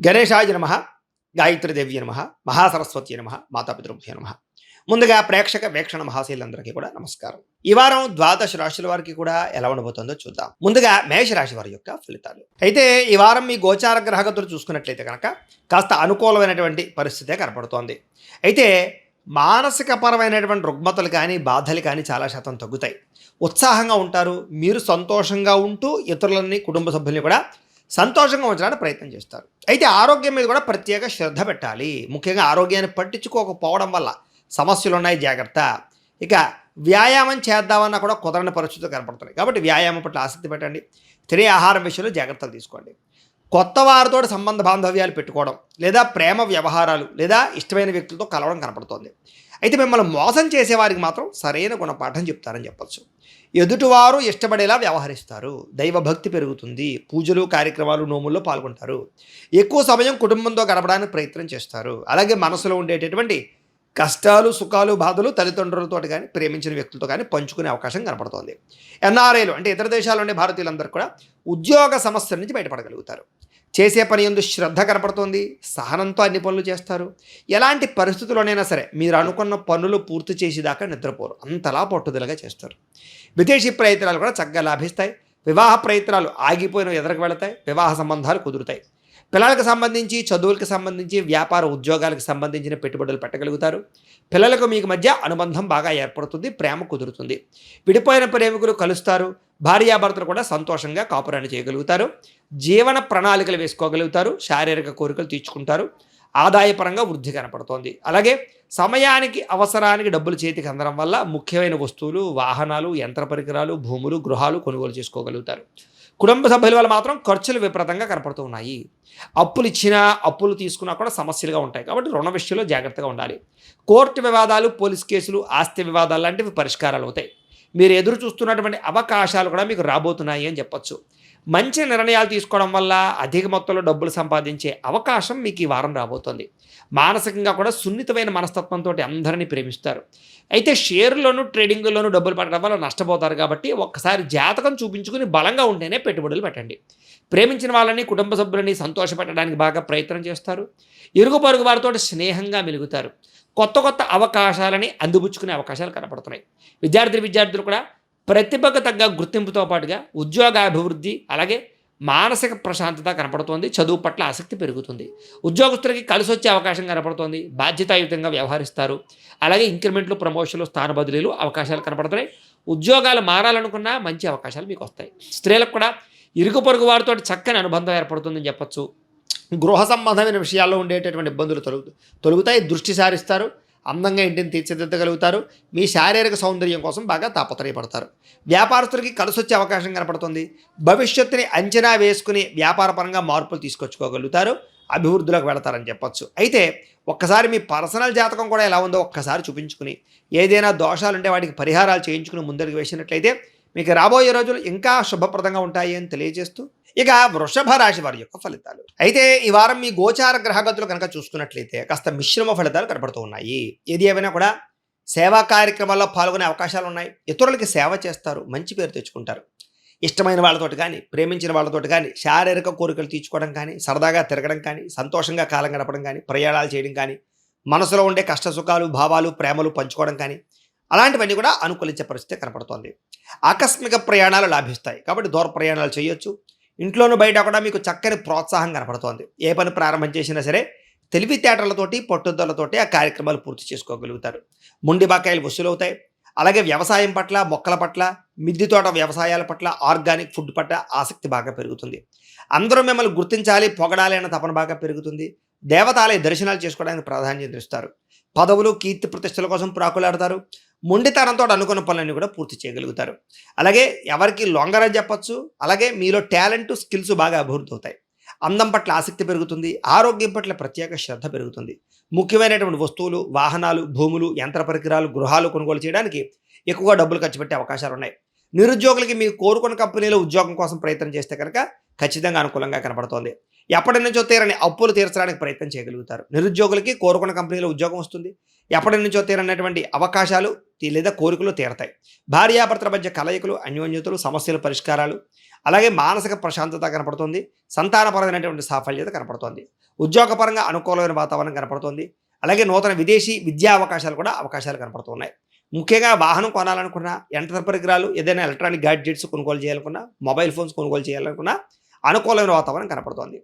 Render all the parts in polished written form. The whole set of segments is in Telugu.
గణేశాయ నమః, గాయత్రీదేవ్య నమః, మహాసరస్వతి నమః, మాతాపితృభ్యో నమః. ముందుగా ప్రేక్షక వీక్షణ మహాశీలందరికీ కూడా నమస్కారం. ఈ వారం ద్వాదశ రాశుల వారికి కూడా ఎలా ఉండబోతుందో చూద్దాం. ముందుగా మేషరాశి వారి యొక్క ఫలితాలు. అయితే ఈ వారం మీ గోచార గ్రహగతులు చూసుకున్నట్లయితే కనుక కాస్త అనుకూలమైనటువంటి పరిస్థితే కనపడుతోంది. అయితే మానసిక పరమైనటువంటి రుగ్మతలు కానీ బాధలు కానీ చాలా శాతం తగ్గుతాయి. ఉత్సాహంగా ఉంటారు. మీరు సంతోషంగా ఉంటూ ఇతరులని కుటుంబ సభ్యుల్ని కూడా సంతోషంగా ఉంచడానికి ప్రయత్నం చేస్తారు. అయితే ఆరోగ్యం మీద కూడా ప్రత్యేక శ్రద్ధ పెట్టాలి. ముఖ్యంగా ఆరోగ్యాన్ని పట్టించుకోకపోవడం వల్ల సమస్యలు ఉన్నాయి, జాగ్రత్త. ఇక వ్యాయామం చేద్దామన్నా కూడా కుదరని పరిస్థితులు కనపడుతున్నాయి. కాబట్టి వ్యాయామం పట్ల ఆసక్తి పెట్టండి. తినే ఆహారం విషయంలో జాగ్రత్తలు తీసుకోండి. కొత్త వారితో సంబంధ బాంధవ్యాలు పెట్టుకోవడం లేదా ప్రేమ వ్యవహారాలు లేదా ఇష్టమైన వ్యక్తులతో కలవడం కనపడుతోంది. అయితే మిమ్మల్ని మోసం చేసేవారికి మాత్రం సరైన గుణపాఠం చెప్తారని చెప్పచ్చు. ఎదుటివారు ఇష్టపడేలా వ్యవహరిస్తారు. దైవభక్తి పెరుగుతుంది. పూజలు కార్యక్రమాలు నోముల్లో పాల్గొంటారు. ఎక్కువ సమయం కుటుంబంతో గడపడానికి ప్రయత్నం చేస్తారు. అలాగే మనసులో ఉండేటటువంటి కష్టాలు సుఖాలు బాధలు తల్లిదండ్రులతో కానీ ప్రేమించిన వ్యక్తులతో కానీ పంచుకునే అవకాశం కనపడుతోంది. ఎన్ఆర్ఐలు అంటే ఇతర దేశాల్లో ఉండే భారతీయులందరూ కూడా ఉద్యోగ సమస్యల నుంచి బయటపడగలుగుతారు. చేసే పని యందు శ్రద్ధ కనపడుతోంది. సహనంతో అన్ని పనులు చేస్తారు. ఎలాంటి పరిస్థితుల్లోనైనా సరే మీరు అనుకున్న పనులు పూర్తి చేసేదాకా నిద్రపోరు. అంతలా పట్టుదలగా చేస్తారు. విదేశీ ప్రయత్నాలు కూడా చక్కగా లాభిస్తాయి. వివాహ ప్రయత్నాలు ఆగిపోయిన ఎదురుకు వెళతాయి. వివాహ సంబంధాలు కుదురుతాయి. పిల్లలకు సంబంధించి చదువులకు సంబంధించి వ్యాపార ఉద్యోగాలకు సంబంధించిన పెట్టుబడులు పెట్టగలుగుతారు. పిల్లలకు మీకు మధ్య అనుబంధం బాగా ఏర్పడుతుంది. ప్రేమ కుదురుతుంది. విడిపోయిన ప్రేమికులు కలుస్తారు. భార్యాభర్తలు కూడా సంతోషంగా కాపురాన్ని చేయగలుగుతారు. జీవన ప్రణాళికలు వేసుకోగలుగుతారు. శారీరక కోరికలు తీర్చుకుంటారు. ఆదాయపరంగా వృద్ధి కనపడుతోంది. అలాగే సమయానికి అవసరానికి డబ్బులు చేతికి అందడం వల్ల ముఖ్యమైన వస్తువులు, వాహనాలు, యంత్ర పరికరాలు, భూములు, గృహాలు కొనుగోలు చేసుకోగలుగుతారు. కుటుంబ సభ్యుల వల్ల మాత్రం ఖర్చులు విపరీతంగా కనపడుతూ ఉన్నాయి. అప్పులు ఇచ్చినా అప్పులు తీసుకున్నా కూడా సమస్యలుగా ఉంటాయి. కాబట్టి రుణ విషయంలో జాగ్రత్తగా ఉండాలి. కోర్టు వివాదాలు, పోలీస్ కేసులు, ఆస్తి వివాదాలు లాంటివి పరిష్కారాలు అవుతాయి. మీరు ఎదురు చూస్తున్నటువంటి అవకాశాలు కూడా మీకు రాబోతున్నాయి అని చెప్పొచ్చు. మంచి నిర్ణయాలు తీసుకోవడం వల్ల అధిక మొత్తంలో డబ్బులు సంపాదించే అవకాశం మీకు ఈ వారం రాబోతోంది. మానసికంగా కూడా సున్నితమైన మనస్తత్వంతో అందరినీ ప్రేమిస్తారు. అయితే షేర్లోను ట్రేడింగ్లోనూ డబ్బులు పెట్టడం వల్ల నష్టపోతారు. కాబట్టి ఒక్కసారి జాతకం చూపించుకుని బలంగా ఉంటేనే పెట్టుబడులు పెట్టండి. ప్రేమించిన వాళ్ళని కుటుంబ సభ్యులని సంతోషపెట్టడానికి బాగా ప్రయత్నం చేస్తారు. ఇరుగు పొరుగు వారితో స్నేహంగా మెలుగుతారు. కొత్త కొత్త అవకాశాలని అందిపుచ్చుకునే అవకాశాలు కనపడుతున్నాయి. విద్యార్థులు కూడా ప్రతిభకు తగ్గ గుర్తింపుతో పాటుగా ఉద్యోగాభివృద్ధి అలాగే మానసిక ప్రశాంతత కనపడుతోంది. చదువు పట్ల ఆసక్తి పెరుగుతుంది. ఉద్యోగస్తులకి కలిసి వచ్చే అవకాశం కనపడుతోంది. బాధ్యతాయుతంగా వ్యవహరిస్తారు. అలాగే ఇంక్రిమెంట్లు, ప్రమోషన్లు, స్థాన బదిలీలు అవకాశాలు కనపడుతున్నాయి. ఉద్యోగాలు మారాలనుకున్నా మంచి అవకాశాలు మీకు వస్తాయి. స్త్రీలకు కూడా ఇరుగు పొరుగు వారితో చక్కని అనుబంధం ఏర్పడుతుందని చెప్పచ్చు. గృహ సంబంధమైన విషయాల్లో ఉండేటటువంటి ఇబ్బందులు తొలుగుతాయి. దృష్టి సారిస్తారు. అందంగా ఇంటిని తీర్చిదిద్దగలుగుతారు. మీ శారీరక సౌందర్యం కోసం బాగా తాపత్రయపడతారు. వ్యాపారస్తులకి కలిసి వచ్చే అవకాశం కనపడుతుంది. భవిష్యత్తుని అంచనా వేసుకుని వ్యాపారపరంగా మార్పులు తీసుకొచ్చుకోగలుగుతారు. అభివృద్ధిలోకి వెళతారని చెప్పొచ్చు. అయితే ఒక్కసారి మీ పర్సనల్ జాతకం కూడా ఎలా ఉందో ఒక్కసారి చూపించుకుని ఏదైనా దోషాలుంటే వాటికి పరిహారాలు చేయించుకుని ముందరికి వేసినట్లయితే మీకు రాబోయే రోజులు ఇంకా శుభప్రదంగా ఉంటాయి అని తెలియజేస్తూ ఇక వృషభ రాశి వారి యొక్క ఫలితాలు. అయితే ఈ వారం మీ గోచార గ్రహగతులు కనుక చూసుకున్నట్లయితే కాస్త మిశ్రమ ఫలితాలు కనపడుతూ ఉన్నాయి. ఏది ఏమైనా కూడా సేవా కార్యక్రమాల్లో పాల్గొనే అవకాశాలు ఉన్నాయి. ఇతరులకి సేవ చేస్తారు. మంచి పేరు తెచ్చుకుంటారు. ఇష్టమైన వాళ్ళతోటి కానీ ప్రేమించిన వాళ్ళతోటి కానీ శారీరక కోరికలు తీర్చుకోవడం కానీ సరదాగా తిరగడం కానీ సంతోషంగా కాలం గడపడం కానీ ప్రయాణాలు చేయడం కానీ మనసులో ఉండే కష్ట సుఖాలు భావాలు ప్రేమలు పంచుకోవడం కానీ అలాంటివన్నీ కూడా అనుకూలించే పరిస్థితి కనపడుతోంది. ఆకస్మిక ప్రయాణాలు లాభిస్తాయి. కాబట్టి దూర ప్రయాణాలు చేయొచ్చు. ఇంట్లోనూ బయట కూడా మీకు చక్కని ప్రోత్సాహం కనపడుతోంది. ఏ పని ప్రారంభం చేసినా సరే తెలివితేటలతోటి పట్టుదలతోటి ఆ కార్యక్రమాలు పూర్తి చేసుకోగలుగుతారు. మొండి బకాయిలు వసూలవుతాయి. అలాగే వ్యవసాయం పట్ల, మొక్కల పట్ల, మిద్దె తోట వ్యవసాయాల పట్ల, ఆర్గానిక్ ఫుడ్ పట్ల ఆసక్తి బాగా పెరుగుతుంది. అందరూ మిమ్మల్ని గుర్తించాలి, పొగడాలి అన్న తపన బాగా పెరుగుతుంది. దేవతాలయ దర్శనాలు చేసుకోవడానికి ప్రాధాన్యత ఇస్తారు. పదవులు, కీర్తి ప్రతిష్టల కోసం ప్రాకులాడతారు. మొండితనంతో అనుకున్న పనులన్నీ కూడా పూర్తి చేయగలుగుతారు. అలాగే ఎవరికి లొంగరని చెప్పచ్చు. అలాగే మీలో టాలెంట్, స్కిల్స్ బాగా అభివృద్ధి అవుతాయి. అందం పట్ల ఆసక్తి పెరుగుతుంది. ఆరోగ్యం పట్ల ప్రత్యేక శ్రద్ధ పెరుగుతుంది. ముఖ్యమైనటువంటి వస్తువులు, వాహనాలు, భూములు, యంత్ర పరికరాలు, గృహాలు కొనుగోలు చేయడానికి ఎక్కువగా డబ్బులు ఖర్చు పెట్టే అవకాశాలు ఉన్నాయి. నిరుద్యోగులకి మీకు కోరుకున్న కంపెనీలో ఉద్యోగం కోసం ప్రయత్నం చేస్తే కనుక ఖచ్చితంగా అనుకూలంగా కనపడుతోంది. ఎప్పటి నుంచో తీరని అప్పులు తీర్చడానికి ప్రయత్నం చేయగలుగుతారు. నిరుద్యోగులకి కోరుకున్న కంపెనీలో ఉద్యోగం వస్తుంది. ఎప్పటి నుంచో తీరనటువంటి అవకాశాలు లేదా కోరికలు తీరతాయి. భార్యాభర్తల మధ్య కలయికలు, అన్యోన్యతలు, సమస్యల పరిష్కారాలు, అలాగే మానసిక ప్రశాంతత కనపడుతుంది. సంతానపరమైనటువంటి సాఫల్యత కనపడుతోంది. ఉద్యోగపరంగా అనుకూలమైన వాతావరణం కనపడుతోంది. అలాగే నూతన విదేశీ విద్యా అవకాశాలు కూడా అవకాశాలు కనపడుతున్నాయి. ముఖ్యంగా వాహనం కొనాలనుకున్నా, యంత్ర పరికరాలు, ఏదైనా ఎలక్ట్రానిక్ గ్యాడ్జెట్స్ కొనుగోలు చేయాలనుకున్నా, మొబైల్ ఫోన్స్ కొనుగోలు చేయాలనుకున్నా అనుకూలమైన వాతావరణం కనపడుతోంది.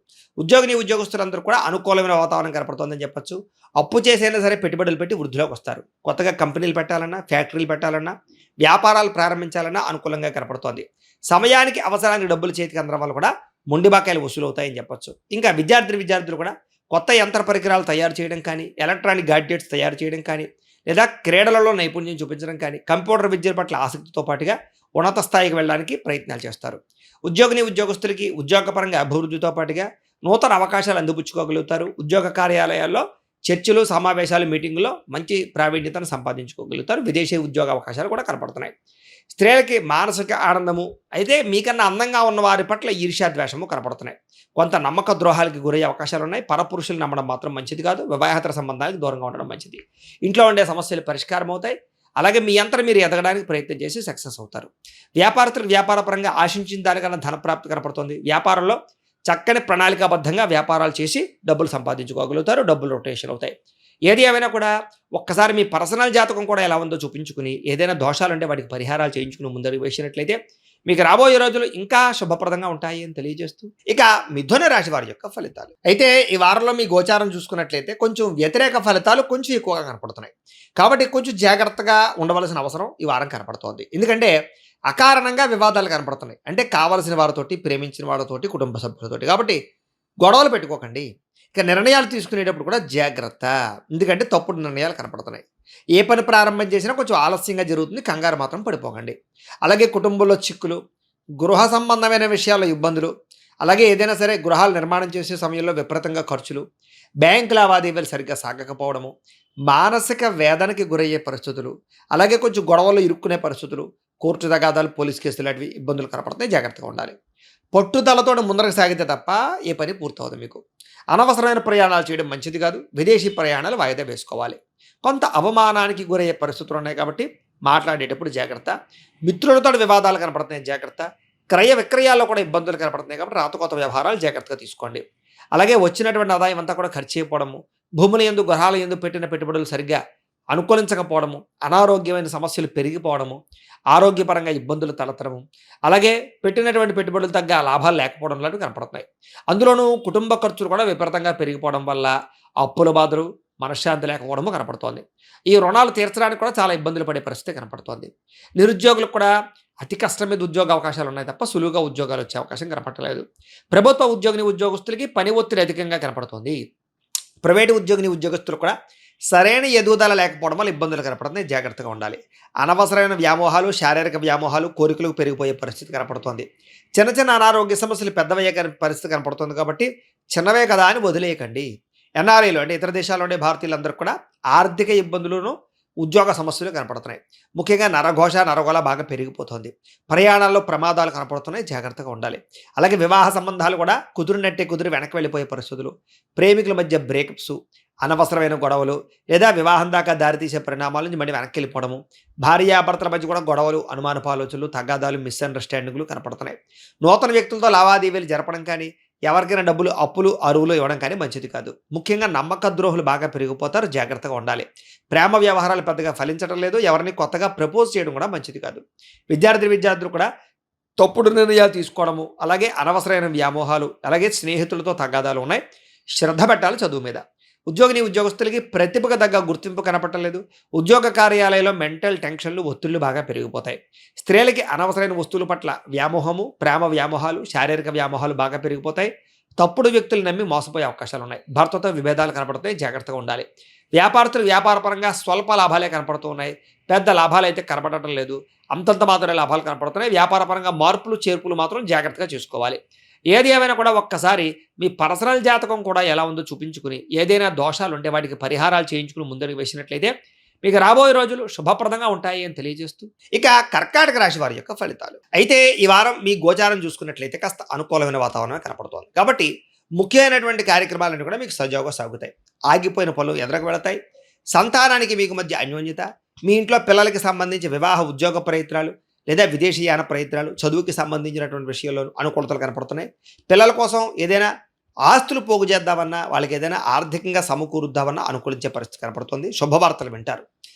ఉద్యోగస్తులందరూ కూడా అనుకూలమైన వాతావరణం కనపడుతోందని చెప్పొచ్చు. అప్పు చేసైనా సరే పెట్టుబడులు పెట్టి వృద్ధిలోకి వస్తారు. కొత్తగా కంపెనీలు పెట్టాలన్నా, ఫ్యాక్టరీలు పెట్టాలన్నా, వ్యాపారాలు ప్రారంభించాలన్నా అనుకూలంగా కనపడుతోంది. సమయానికి అవసరానికి డబ్బులు చేతికి అందడం వల్ల కూడా మొండి బకాయిలు వసూలవుతాయని చెప్పొచ్చు. ఇంకా విద్యార్థులు కూడా కొత్త యంత్ర పరికరాలు తయారు చేయడం కానీ, ఎలక్ట్రానిక్ గాడ్జెట్స్ తయారు చేయడం కానీ, లేదా క్రీడలలో నైపుణ్యం చూపించడం కానీ, కంప్యూటర్ విద్య పట్ల ఆసక్తితో పాటుగా ఉన్నత స్థాయికి వెళ్ళడానికి ప్రయత్నాలు చేస్తారు. ఉద్యోగస్తులకి ఉద్యోగపరంగా అభివృద్ధితో పాటుగా నూతన అవకాశాలు అందిపుచ్చుకోగలుగుతారు. ఉద్యోగ కార్యాలయాల్లో చర్చలు, సమావేశాలు, మీటింగుల్లో మంచి ప్రావీణ్యతను సంపాదించుకోగలుగుతారు. విదేశీ ఉద్యోగ అవకాశాలు కూడా కనపడుతున్నాయి. స్త్రీలకి మానసిక ఆనందము, అయితే మీకన్నా అందంగా ఉన్న వారి పట్ల ఈర్ష్యాద్వేషము కనపడుతున్నాయి. కొంత నమ్మక ద్రోహాలకి గురయ్యే అవకాశాలు ఉన్నాయి. పరపురుషులు నమ్మడం మాత్రం మంచిది కాదు. వివాహేతర సంబంధానికి దూరంగా ఉండడం మంచిది. ఇంట్లో ఉండే సమస్యలు పరిష్కారం అవుతాయి. అలాగే మీ అంతరం మీరు ఎదగడానికి ప్రయత్నం చేసి సక్సెస్ అవుతారు. వ్యాపారస్తులకు వ్యాపారపరంగా ఆశించిన దానికన్నా ధనప్రాప్తి కనపడుతుంది. వ్యాపారంలో చక్కని ప్రణాళికాబద్ధంగా వ్యాపారాలు చేసి డబ్బులు సంపాదించుకోగలుగుతారు. డబ్బులు రొటేషన్ అవుతాయి. ఏది ఏమైనా కూడా ఒక్కసారి మీ పర్సనల్ జాతకం కూడా ఎలా ఉందో చూపించుకుని, ఏదైనా దోషాలు ఉంటే వాటికి పరిహారాలు చేయించుకుని ముందడుగు వేసినట్లయితే మీకు రాబోయే రోజులు ఇంకా శుభప్రదంగా ఉంటాయి అని తెలియజేస్తూ, ఇక మిథున రాశి వారి యొక్క ఫలితాలు. అయితే ఈ వారంలో మీ గోచారం చూసుకున్నట్లయితే కొంచెం వ్యతిరేక ఫలితాలు కొంచెం ఎక్కువగా కనపడుతున్నాయి. కాబట్టి కొంచెం జాగ్రత్తగా ఉండవలసిన అవసరం ఈ వారం కనపడుతోంది. ఎందుకంటే అకారణంగా వివాదాలు కనపడుతున్నాయి. అంటే కావలసిన వారితోటి, ప్రేమించిన వాళ్ళతోటి, కుటుంబ సభ్యులతోటి. కాబట్టి గొడవలు పెట్టుకోకండి. ఇక నిర్ణయాలు తీసుకునేటప్పుడు కూడా జాగ్రత్త. ఎందుకంటే తప్పుడు నిర్ణయాలు కనపడుతున్నాయి. ఏ పని ప్రారంభం చేసినా కొంచెం ఆలస్యంగా జరుగుతుంది. కంగారు మాత్రం పడిపోకండి. అలాగే కుటుంబంలో చిక్కులు, గృహ సంబంధమైన విషయాల్లో ఇబ్బందులు, అలాగే ఏదైనా సరే గృహాలు నిర్మాణం చేసే సమయంలో విపరీతంగా ఖర్చులు, బ్యాంకు లావాదేవీలు సరిగ్గా సాగకపోవడము, మానసిక వేదనకి గురయ్యే పరిస్థితులు, అలాగే కొంచెం గొడవలు ఇరుక్కునే పరిస్థితులు, కోర్టు తగాదాలు, పోలీస్ కేసులు లాంటివి ఇబ్బందులు కనపడుతున్నాయి. జాగ్రత్తగా ఉండాలి. పట్టుదలతో ముందరకు సాగితే తప్ప ఏ పని పూర్తవదు. మీకు అనవసరమైన ప్రయాణాలు చేయడం మంచిది కాదు. విదేశీ ప్రయాణాలు వాయిదా వేసుకోవాలి. కొంత అవమానానికి గురయ్యే పరిస్థితులు ఉన్నాయి కాబట్టి మాట్లాడేటప్పుడు జాగ్రత్త. మిత్రులతో వివాదాలు కనపడుతున్నాయి, జాగ్రత్త. క్రయ విక్రయాల్లో కూడా ఇబ్బందులు కనపడుతున్నాయి కాబట్టి రాతకోత వ్యవహారాలు జాగ్రత్తగా తీసుకోండి. అలాగే వచ్చినటువంటి ఆదాయం అంతా కూడా ఖర్చు అయిపోవడము, భూముల యందు, గృహాల యందు పెట్టిన పెట్టుబడులు సరిగ్గా అనుకూలించకపోవడము, అనారోగ్యమైన సమస్యలు పెరిగిపోవడము, ఆరోగ్యపరంగా ఇబ్బందులు తలెత్తడము, అలాగే పెట్టినటువంటి పెట్టుబడులు తగ్గ లాభాలు లేకపోవడం లాంటివి కనపడుతున్నాయి. అందులోనూ కుటుంబ ఖర్చులు కూడా విపరీతంగా పెరిగిపోవడం వల్ల అప్పుల బాధలు, మనశ్శాంతి లేకపోవడము కనపడుతోంది. ఈ రుణాలు తీర్చడానికి కూడా చాలా ఇబ్బందులు పడే పరిస్థితి కనపడుతోంది. నిరుద్యోగులకు కూడా అతి కష్టం మీద ఉద్యోగ అవకాశాలు ఉన్నాయి తప్ప సులువుగా ఉద్యోగాలు వచ్చే అవకాశం కనపడలేదు. ప్రభుత్వ ఉద్యోగస్తులకి పని ఒత్తిడి అధికంగా కనపడుతోంది. ప్రైవేటు ఉద్యోగస్తులు కూడా సరైన ఎదుగుదల లేకపోవడం వల్ల ఇబ్బందులు కనపడుతున్నాయి. జాగ్రత్తగా ఉండాలి. అనవసరమైన వ్యామోహాలు, శారీరక వ్యామోహాలు, కోరికలకు పెరిగిపోయే పరిస్థితి కనపడుతోంది. చిన్న అనారోగ్య సమస్యలు పెద్దవయ్యే పరిస్థితి కనపడుతుంది కాబట్టి చిన్నవే కదా అని వదిలేయకండి. ఎన్ఆర్ఐలు అంటే ఇతర దేశాల్లో ఉండే భారతీయులందరూ కూడా ఆర్థిక ఇబ్బందులను, ఉద్యోగ సమస్యలు కనపడుతున్నాయి. ముఖ్యంగా నరగోళ బాగా పెరిగిపోతుంది. ప్రయాణాల్లో ప్రమాదాలు కనపడుతున్నాయి. జాగ్రత్తగా ఉండాలి. అలాగే వివాహ సంబంధాలు కూడా కుదిరి వెనక్కి వెళ్ళిపోయే పరిస్థితులు, ప్రేమికుల మధ్య బ్రేకప్స్, అనవసరమైన గొడవలు, లేదా వివాహం దాకా దారితీసే పరిణామాల నుంచి మళ్ళీ వెనక్కి వెళ్ళిపోవడము, భార్యాభర్తల మధ్య కూడా గొడవలు, అనుమానపు ఆలోచనలు, తగాదాలు, మిస్అండర్స్టాండింగ్లు కనపడుతున్నాయి. నూతన వ్యక్తులతో లావాదేవీలు జరపడం కానీ, ఎవరికైనా డబ్బులు, అప్పులు, అరువులు ఇవ్వడం కానీ మంచిది కాదు. ముఖ్యంగా నమ్మక ద్రోహులు బాగా పెరిగిపోతారు. జాగ్రత్తగా ఉండాలి. ప్రేమ వ్యవహారాలు పెద్దగా ఫలించడం లేదు. ఎవరిని కొత్తగా ప్రపోజ్ చేయడం కూడా మంచిది కాదు. విద్యార్థులు కూడా తప్పుడు నిర్ణయాలు తీసుకోవడము, అలాగే అనవసరమైన వ్యామోహాలు, అలాగే స్నేహితులతో తగాదాలు ఉన్నాయి. శ్రద్ధ పెట్టాలి చదువు మీద. ఉద్యోగస్తులకి ప్రతిభకు తగ్గ గుర్తింపు కనపడలేదు. ఉద్యోగ కార్యాలయంలో మెంటల్ టెన్షన్లు, ఒత్తిళ్లు బాగా పెరిగిపోతాయి. స్త్రీలకి అనవసరమైన వస్తువుల పట్ల వ్యామోహము, ప్రేమ వ్యామోహాలు, శారీరక వ్యామోహాలు బాగా పెరిగిపోతాయి. తప్పుడు వ్యక్తులు నమ్మి మోసపోయే అవకాశాలు ఉన్నాయి. భర్తతో విభేదాలు కనపడతాయి. జాగ్రత్తగా ఉండాలి. వ్యాపారస్తులు వ్యాపారపరంగా స్వల్ప లాభాలే కనపడుతూ ఉన్నాయి. పెద్ద లాభాలు అయితే కనపడటం లేదు. అంతంత మాత్రమే లాభాలు కనపడుతున్నాయి. వ్యాపారపరంగా మార్పులు, చేర్పులు మాత్రం జాగ్రత్తగా చేసుకోవాలి. ఏది ఏమైనా కూడా ఒక్కసారి మీ పర్సనల్ జాతకం కూడా ఎలా ఉందో చూపించుకుని, ఏదైనా దోషాలు ఉంటే వాటికి పరిహారాలు చేయించుకుని ముందడుగు వేసినట్లయితే మీకు రాబోయే రోజులు శుభప్రదంగా ఉంటాయి అని తెలియజేస్తూ, ఇక కర్కాటక రాశి వారి యొక్క ఫలితాలు. అయితే ఈ వారం మీ గోచారం చూసుకున్నట్లయితే కాస్త అనుకూలమైన వాతావరణం కనపడుతోంది. కాబట్టి ముఖ్యమైనటువంటి కార్యక్రమాలన్నీ కూడా మీకు సజావుగా సాగుతాయి. ఆగిపోయిన పనులు ఎదురకు వెళతాయి. సంతానానికి మీకు మధ్య అన్యోన్యత, మీ ఇంట్లో పిల్లలకి సంబంధించి వివాహ, ఉద్యోగ ప్రయత్నాలు, లేదా విదేశీయాన ప్రయత్నాలు, చదువుకి సంబంధించినటువంటి విషయాల్లో అనుకూలతలు కనపడుతున్నాయి. పిల్లల కోసం ఏదైనా ఆస్తులు పోగు చేద్దామన్నా, వాళ్ళకి ఏదైనా ఆర్థికంగా సమకూరుద్దామన్నా అనుకూలించే పరిస్థితి కనపడుతుంది. శుభవార్తలు వింటారు.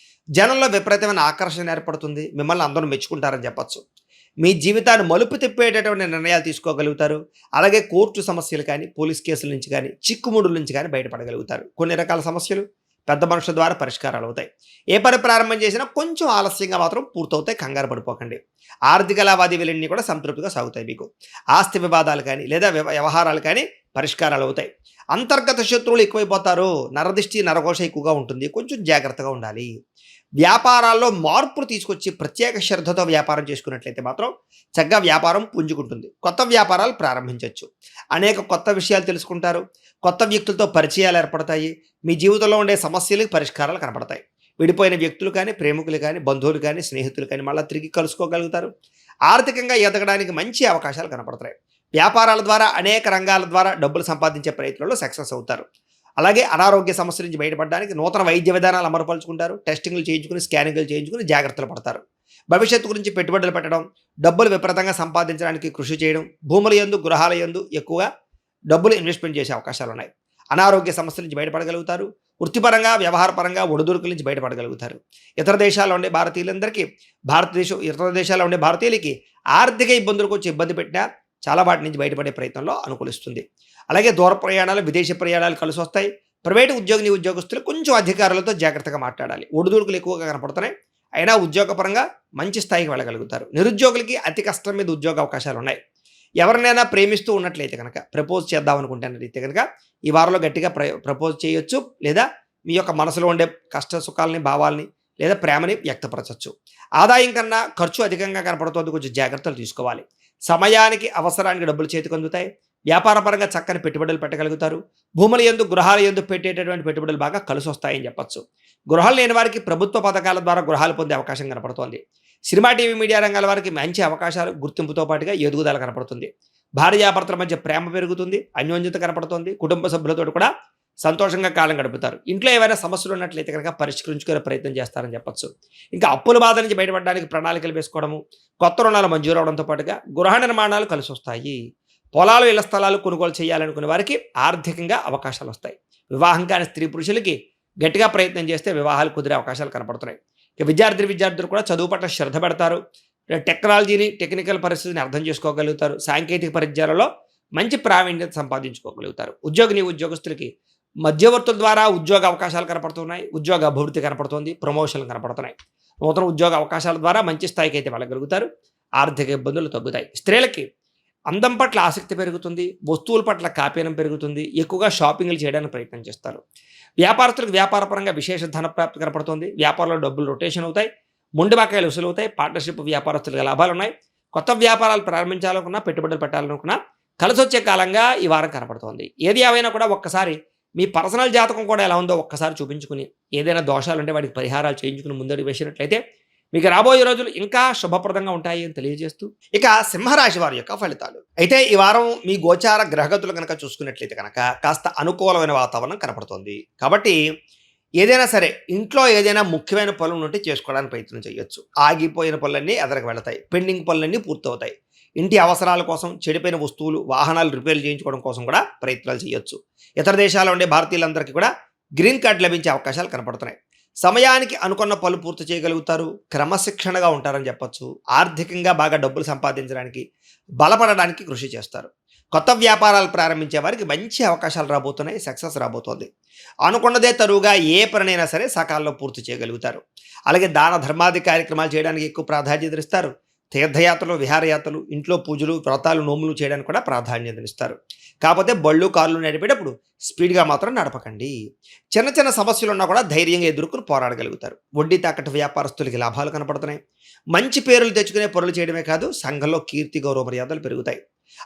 జనంలో విపరీతమైన ఆకర్షణ ఏర్పడుతుంది. మిమ్మల్ని అందరూ మెచ్చుకుంటారని చెప్పొచ్చు. మీ జీవితాన్ని మలుపు తిప్పేటటువంటి నిర్ణయాలు తీసుకోగలుగుతారు. అలాగే కోర్టు సమస్యలు కానీ, పోలీస్ కేసుల నుంచి కానీ, చిక్కుముడుల నుంచి కానీ బయటపడగలుగుతారు. కొన్ని రకాల సమస్యలు పెద్ద మనుషుల ద్వారా పరిష్కారాలు అవుతాయి. ఏ పని ప్రారంభం చేసినా కొంచెం ఆలస్యంగా మాత్రం పూర్తవుతాయి. కంగారు పడిపోకండి. ఆర్థిక లావాదేవీలన్నీ కూడా సంతృప్తిగా సాగుతాయి. మీకు ఆస్తి వివాదాలు కానీ లేదా వ్యవహారాలు కానీ పరిష్కారాలు అవుతాయి. అంతర్గత శత్రువులు ఎక్కువైపోతారు. నరదిష్టి నరఘోష ఎక్కువగా ఉంటుంది. కొంచెం జాగ్రత్తగా ఉండాలి. వ్యాపారాల్లో మార్పులు తీసుకొచ్చి ప్రత్యేక శ్రద్ధతో వ్యాపారం చేసుకున్నట్లయితే మాత్రం చక్కగా వ్యాపారం పుంజుకుంటుంది. కొత్త వ్యాపారాలు ప్రారంభించవచ్చు. అనేక కొత్త విషయాలు తెలుసుకుంటారు. కొత్త వ్యక్తులతో పరిచయాలు ఏర్పడతాయి. మీ జీవితంలో ఉండే సమస్యలకు పరిష్కారాలు కనపడతాయి. విడిపోయిన వ్యక్తులు కానీ, ప్రేమికులు కానీ, బంధువులు కానీ, స్నేహితులు కానీ మళ్ళీ తిరిగి కలుసుకోగలుగుతారు. ఆర్థికంగా ఎదగడానికి మంచి అవకాశాలు కనపడతాయి. వ్యాపారాల ద్వారా అనేక రంగాల ద్వారా డబ్బులు సంపాదించే ప్రయత్నంలో సక్సెస్ అవుతారు. అలాగే అనారోగ్య సమస్యల నుంచి బయటపడడానికి నూతన వైద్య విధానాలు అమలుపరుచుకుంటారు. టెస్టింగ్లు చేయించుకుని, స్కానింగ్లు చేయించుకుని జాగ్రత్తలు పడతారు. భవిష్యత్తు గురించి పెట్టుబడులు పెట్టడం, డబ్బులు విపరీతంగా సంపాదించడానికి కృషి చేయడం, భూముల యందు, గృహాల యందు ఎక్కువగా డబ్బులు ఇన్వెస్ట్మెంట్ చేసే అవకాశాలు ఉన్నాయి. అనారోగ్య సమస్యల నుంచి బయటపడగలుగుతారు. వృత్తిపరంగా, వ్యవహారపరంగా ఒడిదుడుకుల నుంచి బయటపడగలుగుతారు. ఇతర దేశాల్లో ఉండే భారతీయులందరికీ, ఇతర దేశాల్లో ఉండే భారతీయులకి ఆర్థిక ఇబ్బందులకు వచ్చి ఇబ్బంది పెట్టినా చాలా వాటి నుంచి బయటపడే ప్రయత్నంలో అనుకూలిస్తుంది. అలాగే దూర ప్రయాణాలు, విదేశీ ప్రయాణాలు కలిసి వస్తాయి. ప్రైవేటు ఉద్యోగస్తులు కొంచెం అధికారులతో జాగ్రత్తగా మాట్లాడాలి. ఒడిదుడుకులు ఎక్కువగా కనపడుతున్నాయి. అయినా ఉద్యోగపరంగా మంచి స్థాయికి వెళ్ళగలుగుతారు. నిరుద్యోగులకి అతి కష్టం మీద ఉద్యోగ అవకాశాలు ఉన్నాయి. ఎవరినైనా ప్రేమిస్తూ ఉన్నట్లయితే కనుక, ప్రపోజ్ చేద్దాం అనుకుంటున్నట్లయితే కనుక ఈ వారంలో గట్టిగా ప్రపోజ్ చేయొచ్చు. లేదా మీ యొక్క మనసులో ఉండే కష్ట సుఖాలని, భావాలని లేదా ప్రేమని వ్యక్తపరచవచ్చు. ఆదాయం కన్నా ఖర్చు అధికంగా కనపడుతుంది. కొంచెం జాగ్రత్తలు తీసుకోవాలి. సమయానికి, అవసరానికి డబ్బులు చేతికి అందుతాయి. వ్యాపారపరంగా చక్కని పెట్టుబడులు పెట్టగలుగుతారు. భూముల యందు, గృహాల యందు పెట్టేటటువంటి పెట్టుబడులు బాగా కలిసి వస్తాయని చెప్పొచ్చు. గృహాలు లేని వారికి ప్రభుత్వ పథకాల ద్వారా గృహాలు పొందే అవకాశం కనపడుతోంది. సినిమా, టీవీ, మీడియా రంగాల వారికి మంచి అవకాశాలు, గుర్తింపుతో పాటుగా ఎదుగుదల కనపడుతుంది. భార్యాభర్తల మధ్య ప్రేమ పెరుగుతుంది. అన్యోన్యత కనపడుతుంది. కుటుంబ సభ్యులతో కూడా సంతోషంగా కాలం గడుపుతారు. ఇంట్లో ఏవైనా సమస్యలు ఉన్నట్లయితే కనుక పరిష్కరించుకునే ప్రయత్నం చేస్తారని చెప్పొచ్చు. ఇంకా అప్పుల బాధ నుంచి బయటపడడానికి ప్రణాళికలు వేసుకోవడము, కొత్త రుణాలు మంజూరు అవడంతో పాటుగా గృహ నిర్మాణాలు కలిసి వస్తాయి. పొలాలు, ఇళ్ల స్థలాలు కొనుగోలు చేయాలనుకునే వారికి ఆర్థికంగా అవకాశాలు వస్తాయి. వివాహం కాని స్త్రీ పురుషులకి గట్టిగా ప్రయత్నం చేస్తే వివాహాలు కుదిరే అవకాశాలు కనపడుతున్నాయి. ఇక విద్యార్థులు కూడా చదువు పట్ల శ్రద్ధ పెడతారు. టెక్నాలజీని, టెక్నికల్ పరిస్థితిని అర్థం చేసుకోగలుగుతారు. సాంకేతిక పరిజ్ఞానంలో మంచి ప్రావీణ్యత సంపాదించుకోగలుగుతారు. ఉద్యోగస్తులకి మధ్యవర్తుల ద్వారా ఉద్యోగ అవకాశాలు కనపడుతున్నాయి. ఉద్యోగ అభివృద్ధి కనపడుతుంది. ప్రమోషన్లు కనపడుతున్నాయి. నూతన ఉద్యోగ అవకాశాల ద్వారా మంచి స్థాయికి అయితే వెళ్ళగలుగుతారు. ఆర్థిక ఇబ్బందులు తగ్గుతాయి. స్త్రీలకి అందం పట్ల ఆసక్తి పెరుగుతుంది. వస్తువుల పట్ల కాపీనం పెరుగుతుంది. ఎక్కువగా షాపింగ్లు చేయడానికి ప్రయత్నం చేస్తారు. వ్యాపారస్తులకు వ్యాపారపరంగా విశేష ధన ప్రాప్తి కనపడుతుంది. వ్యాపారంలో డబ్బులు రొటేషన్ అవుతాయి. మొండి బకాయిలు వసూలు అవుతాయి. పార్ట్నర్షిప్ వ్యాపారస్తులకు లాభాలు ఉన్నాయి. కొత్త వ్యాపారాలు ప్రారంభించాలనుకున్నా, పెట్టుబడులు పెట్టాలనుకున్నా కలిసి వచ్చే కాలంగా ఈ వారం కనపడుతోంది. ఏది ఏమైనా కూడా ఒక్కసారి మీ పర్సనల్ జాతకం కూడా ఎలా ఉందో ఒక్కసారి చూపించుకుని, ఏదైనా దోషాలు ఉంటే వాటికి పరిహారాలు చేయించుకుని ముందడుగు వేసినట్లయితే మీకు రాబోయే రోజులు ఇంకా శుభప్రదంగా ఉంటాయి అని తెలియజేస్తూ, ఇక సింహరాశి వారి యొక్క ఫలితాలు. అయితే ఈ వారం మీ గోచార గ్రహగతులు కనుక చూసుకున్నట్లయితే కనుక కాస్త అనుకూలమైన వాతావరణం కనపడుతోంది. కాబట్టి ఏదైనా సరే ఇంట్లో ఏదైనా ముఖ్యమైన పనులు ఉంటే చేసుకోవడానికి ప్రయత్నం చేయొచ్చు. ఆగిపోయిన పనులన్నీ ఎదరకు వెళతాయి. పెండింగ్ పనులన్నీ పూర్తవుతాయి. ఇంటి అవసరాల కోసం, చెడిపోయిన వస్తువులు, వాహనాలు రిపేర్ చేయించుకోవడం కోసం కూడా ప్రయత్నాలు చేయొచ్చు. ఇతర దేశాల్లో ఉండే భారతీయులందరికీ కూడా గ్రీన్ కార్డు లభించే అవకాశాలు కనపడుతున్నాయి. సమయానికి అనుకున్న పనులు పూర్తి చేయగలుగుతారు. క్రమశిక్షణగా ఉంటారని చెప్పొచ్చు. ఆర్థికంగా బాగా డబ్బులు సంపాదించడానికి, బలపడడానికి కృషి చేస్తారు. కొత్త వ్యాపారాలు ప్రారంభించే వారికి మంచి అవకాశాలు రాబోతున్నాయి. సక్సెస్ రాబోతోంది. అనుకున్నదే తరువుగా ఏ పనినైనా సరే సకాలంలో పూర్తి చేయగలుగుతారు. అలాగే దాన ధర్మాది కార్యక్రమాలు చేయడానికి ఎక్కువ ప్రాధాన్యత ఇస్తారు. తీర్థయాత్రలు, విహారయాత్రలు, ఇంట్లో పూజలు, వ్రతాలు, నోములు చేయడానికి కూడా ప్రాధాన్యతనిస్తారు. కాకపోతే బళ్ళు, కార్లు నడిపేటప్పుడు స్పీడ్గా మాత్రం నడపకండి. చిన్న చిన్న సమస్యలు ఉన్నా కూడా ధైర్యంగా ఎదుర్కొని పోరాడగలుగుతారు. వడ్డీ తాకట్టు వ్యాపారస్తులకి లాభాలు కనపడుతున్నాయి. మంచి పేర్లు తెచ్చుకునే పనులు చేయడమే కాదు, సంఘంలో కీర్తి, గౌరవ మర్యాదలు పెరుగుతాయి.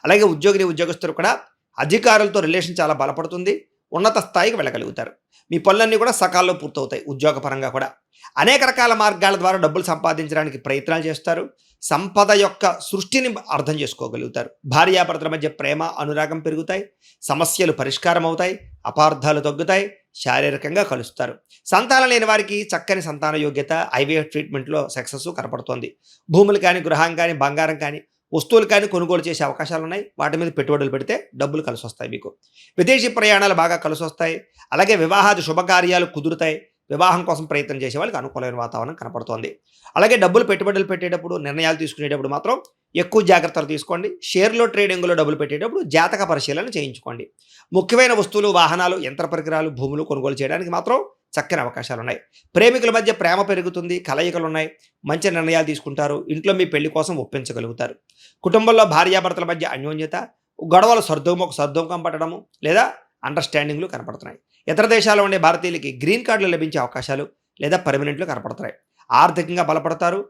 అలాగే ఉద్యోగస్తులు కూడా అధికారులతో రిలేషన్ చాలా బలపడుతుంది. ఉన్నత స్థాయికి వెళ్ళగలుగుతారు. మీ పనులన్నీ కూడా సకాలంలో పూర్తవుతాయి. ఉద్యోగపరంగా కూడా అనేక రకాల మార్గాల ద్వారా డబ్బులు సంపాదించడానికి ప్రయత్నాలు చేస్తారు. సంపద యొక్క సృష్టిని అర్థం చేసుకోగలుగుతారు. భార్యాభర్తల మధ్య ప్రేమ, అనురాగం పెరుగుతాయి. సమస్యలు పరిష్కారం అవుతాయి. అపార్థాలు తగ్గుతాయి. శారీరకంగా కలుస్తారు. సంతానం లేని వారికి చక్కని సంతాన యోగ్యత, ఐవీఎఫ్ ట్రీట్మెంట్‌లో సక్సెస్ కనపడుతోంది. భూములు కానీ, గృహం కానీ, బంగారం కానీ, వస్తువులు కానీ కొనుగోలు చేసే అవకాశాలున్నాయి. వాటి మీద పెట్టుబడులు పెడితే డబ్బులు కలిసొస్తాయి మీకు. విదేశీ ప్రయాణాలు బాగా కలిసొస్తాయి. అలాగే వివాహాది శుభకార్యాలు కుదురుతాయి. వివాహం కోసం ప్రయత్నం చేసే వాళ్ళకి అనుకూలమైన వాతావరణం కనపడుతోంది. అలాగే డబ్బులు పెట్టుబడులు పెట్టేటప్పుడు, నిర్ణయాలు తీసుకునేటప్పుడు మాత్రం ఎక్కువ జాగ్రత్తలు తీసుకోండి. షేర్‌లో, ట్రేడింగ్‌లో డబ్బులు పెట్టేటప్పుడు జాతక పరిశీలన చేయించుకోండి. ముఖ్యమైన వస్తువులు, వాహనాలు, యంత్ర పరికరాలు, భూములు కొనుగోలు చేయడానికి మాత్రం చక్కని అవకాశాలున్నాయి. ప్రేమికుల మధ్య ప్రేమ పెరుగుతుంది. కలయికలున్నాయి. మంచి నిర్ణయాలు తీసుకుంటారు. ఇంట్లో మీ పెళ్లి కోసం ఒప్పించగలుగుతారు. కుటుంబంలో భార్యాభర్తల మధ్య అన్యోన్యత, గొడవలు సర్దుముఖం పట్టడము లేదా అండర్‌స్టాండింగ్‌లు కనపడుతున్నాయి. ఇతర దేశాల్లో ఉండే భారతీయులకి గ్రీన్ కార్డులు లభించే అవకాశాలు లేదా పర్మనెంట్లు కనపడుతున్నాయి. ఆర్థికంగా బలపడతారు.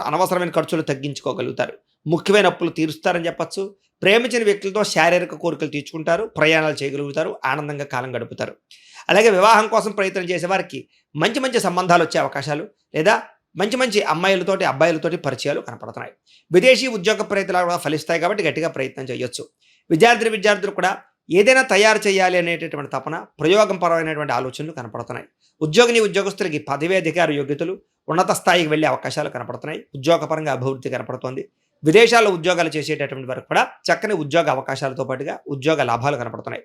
అనవసరమైన ఖర్చులు తగ్గించుకోగలుగుతారు. ముఖ్యమైన అప్పులు తీరుస్తారని చెప్పొచ్చు. ప్రేమించిన వ్యక్తులతో శారీరక కోరికలు తీర్చుకుంటారు. ప్రయాణాలు చేయగలుగుతారు. ఆనందంగా కాలం గడుపుతారు. అలాగే వివాహం కోసం ప్రయత్నం చేసేవారికి మంచి మంచి సంబంధాలు వచ్చే అవకాశాలు లేదా మంచి మంచి అమ్మాయిలతోటి, అబ్బాయిలతోటి పరిచయాలు కనపడుతున్నాయి. విదేశీ ఉద్యోగ ప్రయత్నాలు కూడా ఫలిస్తాయి కాబట్టి గట్టిగా ప్రయత్నం చేయొచ్చు. విద్యార్థులు కూడా ఏదైనా తయారు చేయాలి అనేటటువంటి తపన, ప్రయోగపరమైనటువంటి ఆలోచనలు కనపడుతున్నాయి. ఉద్యోగస్తులకి పదవి, అధికార యోగ్యతలు, ఉన్నత స్థాయికి వెళ్ళే అవకాశాలు కనపడుతున్నాయి. ఉద్యోగపరంగా అభివృద్ధి కనపడుతోంది. విదేశాల్లో ఉద్యోగాలు చేసేటటువంటి వరకు కూడా చక్కని ఉద్యోగ అవకాశాలతో పాటుగా ఉద్యోగ లాభాలు కనపడుతున్నాయి.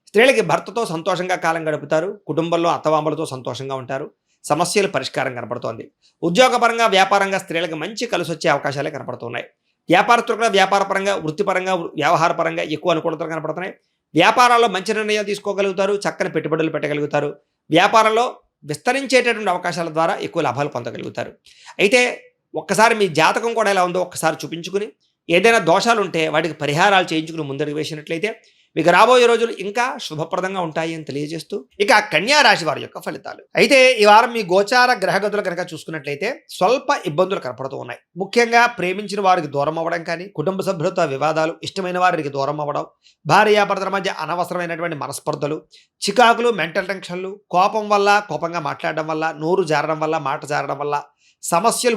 స్త్రీలకి భర్తతో సంతోషంగా కాలం గడుపుతారు. కుటుంబంలో అత్తమామలతో సంతోషంగా ఉంటారు. సమస్యలు పరిష్కారం కనపడుతోంది. ఉద్యోగపరంగా, వ్యాపారంగా స్త్రీలకు మంచి కలిసొచ్చే అవకాశాలే కనపడుతున్నాయి. వ్యాపారస్తులు కూడా వ్యాపారపరంగా, వృత్తిపరంగా, వ్యవహారపరంగా ఎక్కువ అనుకూలతలు కనపడుతున్నాయి. వ్యాపారాల్లో మంచి నిర్ణయాలు తీసుకోగలుగుతారు. చక్కని పెట్టుబడులు పెట్టగలుగుతారు. వ్యాపారంలో విస్తరించేటటువంటి అవకాశాల ద్వారా ఎక్కువ లాభాలు పొందగలుగుతారు. అయితే ఒక్కసారి మీ జాతకం కూడా ఎలా ఉందో ఒక్కసారి చూపించుకుని, ఏదైనా దోషాలు ఉంటే వాటికి పరిహారాలు చేయించుకుని ముందడుగు వేసినట్లయితే మీకు రాబోయే రోజులు ఇంకా శుభప్రదంగా ఉంటాయి అని తెలియజేస్తూ, ఇక కన్యా రాశి వారి యొక్క ఫలితాలు. అయితే ఈ వారం మీ గోచార గ్రహగతులు కనుక చూసుకున్నట్లయితే స్వల్ప ఇబ్బందులు కనపడుతూ ఉన్నాయి. ముఖ్యంగా ప్రేమించిన వారికి దూరం అవ్వడం కానీ, కుటుంబ సభ్యులతో వివాదాలు, ఇష్టమైన వారికి దూరం అవ్వడం, భార్యాభర్తల మధ్య అనవసరమైనటువంటి మనస్పర్ధలు, చికాకులు, మెంటల్ టెన్షన్లు, కోపం వల్ల, కోపంగా మాట్లాడడం వల్ల, నోరు జారడం వల్ల, మాట జారడం వల్ల సమస్యలు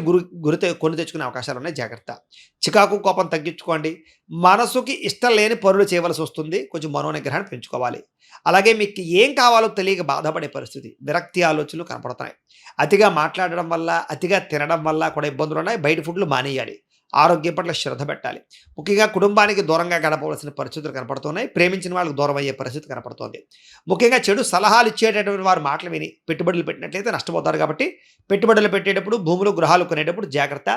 కొని తెచ్చుకునే అవకాశాలు ఉన్నాయి. జాగ్రత్త. చికాకు, కోపం తగ్గించుకోండి. మనసుకి ఇష్టం లేని పనులు చేయవలసి వస్తుంది. కొంచెం మనోనిగ్రహాన్ని పెంచుకోవాలి. అలాగే మీకు ఏం కావాలో తెలియక బాధపడే పరిస్థితి, విరక్తి ఆలోచనలు కనపడుతున్నాయి. అతిగా మాట్లాడడం వల్ల, అతిగా తినడం వల్ల కూడా ఇబ్బందులు ఉన్నాయి. బయట ఫుడ్లు మానేయాలి. ఆరోగ్యం పట్ల శ్రద్ధ పెట్టాలి. ముఖ్యంగా కుటుంబానికి దూరంగా గడపవలసిన పరిస్థితులు కనపడుతున్నాయి. ప్రేమించిన వాళ్ళకి దూరం అయ్యే పరిస్థితి కనపడుతోంది. ముఖ్యంగా చెడు సలహాలు ఇచ్చేటటువంటి వారి మాటలు విని పెట్టుబడులు పెట్టినట్లయితే నష్టపోతారు. కాబట్టి పెట్టుబడులు పెట్టేటప్పుడు, భూములు, గృహాలు కొనేటప్పుడు జాగ్రత్త.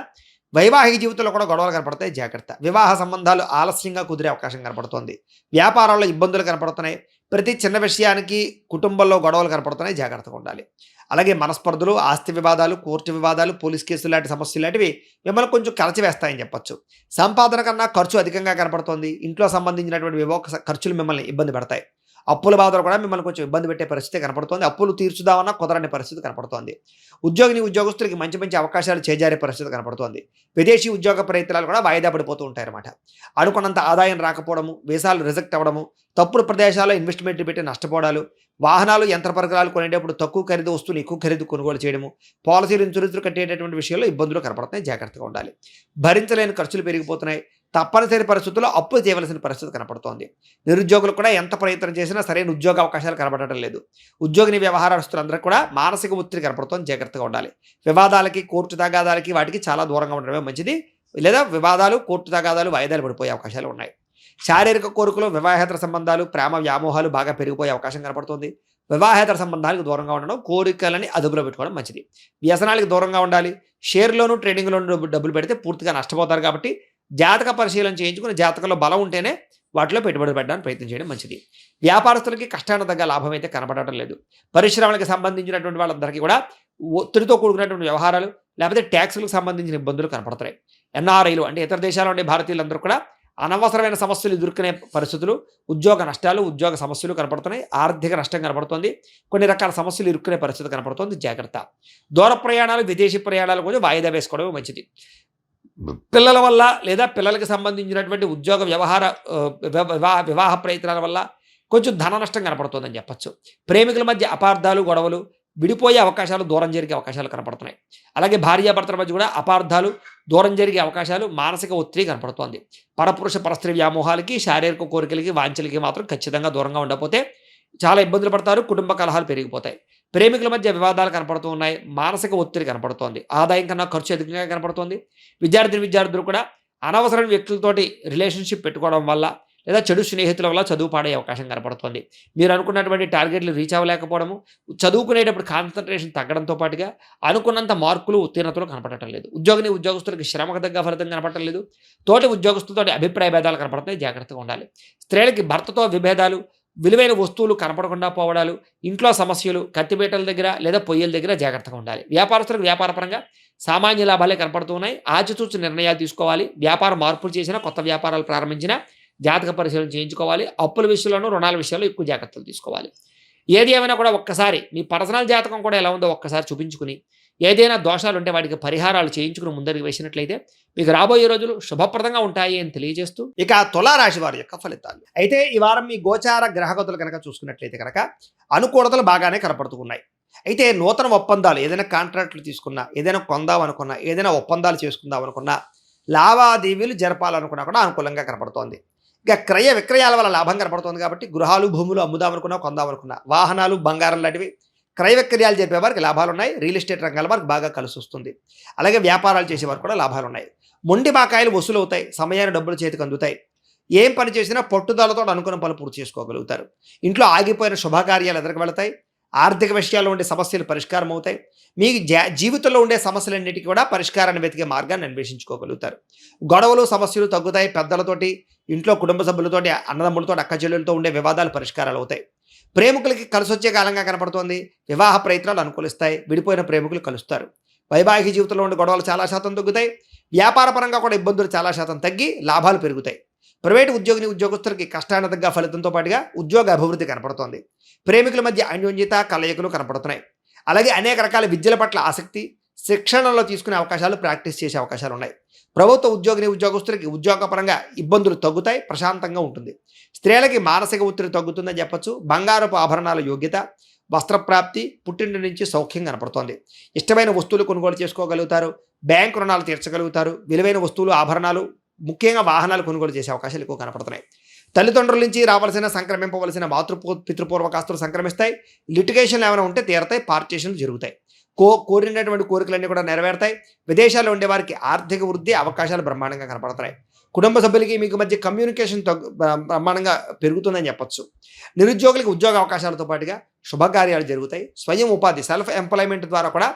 వైవాహిక జీవితంలో కూడా గొడవలు కనపడతాయి. జాగ్రత్త. వివాహ సంబంధాలు ఆలస్యంగా కుదిరే అవకాశం కనపడుతోంది. వ్యాపారాల్లో ఇబ్బందులు కనపడుతున్నాయి. ప్రతి చిన్న విషయానికి కుటుంబంలో గొడవలు కనపడుతున్నాయి. జాగ్రత్తగా ఉండాలి. అలాగే మనస్పర్ధలు, ఆస్తి వివాదాలు, కోర్టు వివాదాలు, పోలీస్ కేసులు లాంటి సమస్యలు లాంటివి మిమ్మల్ని కొంచెం కలచివేస్తాయని చెప్పొచ్చు. సంపాదన కన్నా ఖర్చు అధికంగా కనపడుతోంది. ఇంట్లో సంబంధించినటువంటి ఖర్చులు మిమ్మల్ని ఇబ్బంది పెడతాయి. అప్పుల బాధలు కూడా మిమ్మల్ని కొంచెం ఇబ్బంది పెట్టే పరిస్థితి కనపడుతోంది. అప్పులు తీర్చుదామన్నా కుదరని పరిస్థితి కనపడుతోంది. ఉద్యోగస్తులకి మంచి మంచి అవకాశాలు చేజారే పరిస్థితి కనపడుతోంది. విదేశీ ఉద్యోగ ప్రయత్నాలు కూడా వాయిదా పడిపోతూ ఉంటాయన్నమాట. అనుకున్నంత ఆదాయం రాకపోవడము, వీసాలు రిజెక్ట్ అవ్వడము, తప్పుడు ప్రదేశాల్లో ఇన్వెస్ట్మెంట్లు పెట్టి నష్టపోవడాలు, వాహనాలు, యంత్ర పరికరాలు కొనేటప్పుడు తక్కువ ఖరీదు వస్తువులు ఎక్కువ ఖరీదు కొనుగోలు చేయడము, పాలసీలు, ఇన్సూరెన్స్లు కట్టేటటువంటి విషయంలో ఇబ్బందులు కనపడుతున్నాయి. జాగ్రత్తగా ఉండాలి. భరించలేని ఖర్చులు పెరిగిపోతున్నాయి. తప్పనిసరి పరిస్థితుల్లో అప్పులు చేయవలసిన పరిస్థితి కనపడుతోంది. నిరుద్యోగులు కూడా ఎంత ప్రయత్నం చేసినా సరైన ఉద్యోగ అవకాశాలు కనపడటం లేదు. ఉద్యోగిని వ్యవహారస్తులందరూ కూడా మానసిక ఒత్తిడి కనపడుతోంది. జాగ్రత్తగా ఉండాలి. వివాదాలకి, కోర్టు తగాదాలకి వాటికి చాలా దూరంగా ఉండడమే మంచిది. లేదా వివాదాలు, కోర్టు తగాదాలు వాయిదాలు పడిపోయే అవకాశాలు ఉన్నాయి. శారీరక కోరికలు, వివాహేతర సంబంధాలు, ప్రేమ వ్యామోహాలు బాగా పెరిగిపోయే అవకాశం కనపడుతుంది. వివాహేతర సంబంధాలకు దూరంగా ఉండడం, కోరికలని అదుపులో పెట్టుకోవడం మంచిది. వ్యసనాలకు దూరంగా ఉండాలి. షేర్లోను, ట్రేడింగ్లోను డబ్బులు పెడితే పూర్తిగా నష్టపోతారు. కాబట్టి జాతక పరిశీలన చేయించుకుని జాతకంలో బలం ఉంటేనే వాటిలో పెట్టుబడి పెట్టడానికి ప్రయత్నం చేయడం మంచిది. వ్యాపారస్తులకి కష్టానికి తగ్గ లాభం అయితే కనపడటం లేదు. పరిశ్రమలకు సంబంధించినటువంటి వాళ్ళందరికీ కూడా ఒత్తిడితో కూడుకున్నటువంటి వ్యవహారాలు, లేకపోతే ట్యాక్సులకు సంబంధించిన ఇబ్బందులు కనపడతాయి. ఎన్ఆర్ఐలు అంటే ఇతర దేశాల్లో ఉండే భారతీయులందరూ కూడా అనవసరమైన సమస్యలు ఎదుర్కొనే పరిస్థితులు, ఉద్యోగ నష్టాలు, ఉద్యోగ సమస్యలు కనపడుతున్నాయి. ఆర్థిక నష్టం కనపడుతుంది. కొన్ని రకాల సమస్యలు ఇరుక్కునే పరిస్థితి కనపడుతుంది. జాగ్రత్త. దూర ప్రయాణాలు, విదేశీ ప్రయాణాలు కూడా వాయిదా వేసుకోవడమే మంచిది. పిల్లల వల్ల లేదా పిల్లలకి సంబంధించినటువంటి ఉద్యోగ వివాహ ప్రయత్నాల వల్ల కొంచెం ధన నష్టం కనపడుతుందని చెప్పచ్చు. ప్రేమికుల మధ్య అపార్థాలు, గొడవలు, విడిపోయే అవకాశాలు, దూరం జరిగే అవకాశాలు కనపడుతున్నాయి. అలాగే భార్యాభర్తల మధ్య కూడా అపార్థాలు, దూరం జరిగే అవకాశాలు, మానసిక ఒత్తిడి కనపడుతోంది. పరపురుష పరస్త్రీ వ్యామోహాలకి, శారీరక కోరికలకి, వాంఛలకి మాత్రం ఖచ్చితంగా దూరంగా ఉండకపోతే చాలా ఇబ్బందులు పడతారు. కుటుంబ కలహాలు పెరిగిపోతాయి. ప్రేమికుల మధ్య వివాదాలు కనపడుతూ ఉన్నాయి. మానసిక ఒత్తిడి కనపడుతోంది. ఆదాయం కన్నా ఖర్చు అధికంగా కనపడుతోంది. విద్యార్థులు కూడా అనవసరమైన వ్యక్తులతోటి రిలేషన్షిప్ పెట్టుకోవడం వల్ల, లేదా చెడు స్నేహితుల వల్ల చదువు పాడే అవకాశం కనపడుతుంది. మీరు అనుకున్నటువంటి టార్గెట్లు రీచ్ అవ్వలేకపోవడము, చదువుకునేటప్పుడు కాన్సంట్రేషన్ తగ్గడంతో పాటుగా అనుకున్నంత మార్కులు, ఉత్తీర్ణతలు కనపడటం లేదు. ఉద్యోగస్తులకి శ్రమకు తగ్గ ఫలితం కనపడటం లేదు. తోటి ఉద్యోగస్తులతో అభిప్రాయ భేదాలు కనపడతాయి. జాగ్రత్తగా ఉండాలి. స్త్రీలకి భర్తతో విభేదాలు, విలువైన వస్తువులు కనపడకుండా పోవడాలు, ఇంట్లో సమస్యలు, కత్తిపీటల దగ్గర లేదా పొయ్యిల దగ్గర జాగ్రత్తగా ఉండాలి. వ్యాపారస్తులకు వ్యాపారపరంగా సామాన్య లాభాలే కనపడుతూ ఉన్నాయి. ఆచితూచి నిర్ణయాలు తీసుకోవాలి. వ్యాపార మార్పులు చేసినా, కొత్త వ్యాపారాలు ప్రారంభించినా జాతక పరిశీలన చేయించుకోవాలి. అప్పుల విషయంలోనూ, రుణాల విషయంలో ఎక్కువ జాగ్రత్తలు తీసుకోవాలి. ఏది ఏమైనా కూడా ఒక్కసారి మీ పర్సనల్ జాతకం కూడా ఎలా ఉందో ఒక్కసారి చూపించుకుని, ఏదైనా దోషాలు ఉంటే వాటికి పరిహారాలు చేయించుకుని ముందరికి వేసినట్లయితే మీకు రాబోయే రోజులు శుభప్రదంగా ఉంటాయి అని తెలియజేస్తూ, ఇక తులారాశి వారి యొక్క ఫలితాలు. అయితే ఈ వారం మీ గోచార గ్రహగతులు కనుక చూసుకున్నట్లయితే కనుక అనుకూలతలు బాగానే కనపడుతున్నాయి. అయితే నూతన ఒప్పందాలు, ఏదైనా కాంట్రాక్టులు తీసుకున్నా, ఏదైనా కొందాం అనుకున్నా, ఏదైనా ఒప్పందాలు చేసుకుందాం అనుకున్నా, లావాదేవీలు జరపాలనుకున్నా కూడా అనుకూలంగా కనపడుతోంది. ఇక క్రయ విక్రయాల వల్ల లాభం కనపడుతుంది కాబట్టి గృహాలు, భూములు అమ్ముదాం అనుకున్నా, కొందాం అనుకున్నా, వాహనాలు, బంగారం లాంటివి క్రయ విక్రయాలు జరిపే వారికి లాభాలు ఉన్నాయి. రియల్ ఎస్టేట్ రంగాల వారికి బాగా కలిసి వస్తుంది. అలాగే వ్యాపారాలు చేసేవారికి కూడా లాభాలు ఉన్నాయి. మొండి బాకాయలు వసూలు అవుతాయి. సమయాన్ని డబ్బులు చేతికి అందుతాయి. ఏం పని చేసినా పట్టుదలతో అనుకున్న పనులు పూర్తి చేసుకోగలుగుతారు. ఇంట్లో ఆగిపోయిన శుభకార్యాలు ఎదురుకు వెళతాయి. ఆర్థిక విషయాల్లో ఉండే సమస్యలు పరిష్కారం అవుతాయి. మీ జీవితంలో ఉండే సమస్యలన్నిటికీ కూడా పరిష్కారాన్ని వెతికే మార్గాన్ని అన్వేషించుకోగలుగుతారు. గొడవలు, సమస్యలు తగ్గుతాయి. పెద్దలతోటి, ఇంట్లో కుటుంబ సభ్యులతోటి, అన్నదమ్ములతో, అక్క చెల్లెలతో ఉండే వివాదాలు పరిష్కారాలు అవుతాయి. ప్రేమికులకి కలిసి వచ్చే కాలంగా కనపడుతోంది. వివాహ ప్రయత్నాలు అనుకూలిస్తాయి. విడిపోయిన ప్రేమికులు కలుస్తారు. వైవాహిక జీవితంలో ఉండే గొడవలు చాలా శాతం తగ్గుతాయి. వ్యాపార పరంగా కూడా ఇబ్బందులు చాలా శాతం తగ్గి లాభాలు పెరుగుతాయి. ప్రైవేటు ఉద్యోగస్తులకి కష్టానికి తగ్గ ఫలితంతో పాటుగా ఉద్యోగ అభివృద్ధి కనపడుతోంది. ప్రేమికుల మధ్య అన్యోన్యత, కలయికలు కనపడుతున్నాయి. అలాగే అనేక రకాల విద్యల పట్ల ఆసక్తి, శిక్షణలో తీసుకునే అవకాశాలు, ప్రాక్టీస్ చేసే అవకాశాలు ఉన్నాయి. ప్రభుత్వ ఉద్యోగస్తులకి ఉద్యోగపరంగా ఇబ్బందులు తగ్గుతాయి. ప్రశాంతంగా ఉంటుంది. స్త్రీలకి మానసిక ఒత్తిడి తగ్గుతుందని చెప్పొచ్చు. బంగారపు ఆభరణాల యోగ్యత, వస్త్రప్రాప్తి, పుట్టింటి నుంచి సౌఖ్యం కనపడుతోంది. ఇష్టమైన వస్తువులు కొనుగోలు చేసుకోగలుగుతారు. బ్యాంకు రుణాలు తీర్చగలుగుతారు. విలువైన వస్తువులు, ఆభరణాలు, ముఖ్యంగా వాహనాలు కొనుగోలు చేసే అవకాశాలు ఎక్కువ కనపడుతున్నాయి. తల్లిదండ్రుల నుంచి రావాల్సిన, సంక్రమింపవలసిన పితృపూర్వకాస్తులు సంక్రమిస్తాయి. లిటిగేషన్లు ఏమైనా ఉంటే తీరతాయి. పార్టీషన్లు జరుగుతాయి. కోరినటువంటి కోరికలన్నీ కూడా నెరవేరుతాయి. విదేశాల్లో ఉండే వారికి ఆర్థిక వృద్ధి అవకాశాలు బ్రహ్మాండంగా కనపడుతున్నాయి. కుటుంబ సభ్యులకి మీకు మధ్య కమ్యూనికేషన్ బ్రహ్మాండంగా పెరుగుతుందని చెప్పొచ్చు. నిరుద్యోగులకి ఉద్యోగ అవకాశాలతో పాటుగా శుభకార్యాలు జరుగుతాయి. స్వయం ఉపాధి, సెల్ఫ్ ఎంప్లాయ్మెంట్ ద్వారా కూడా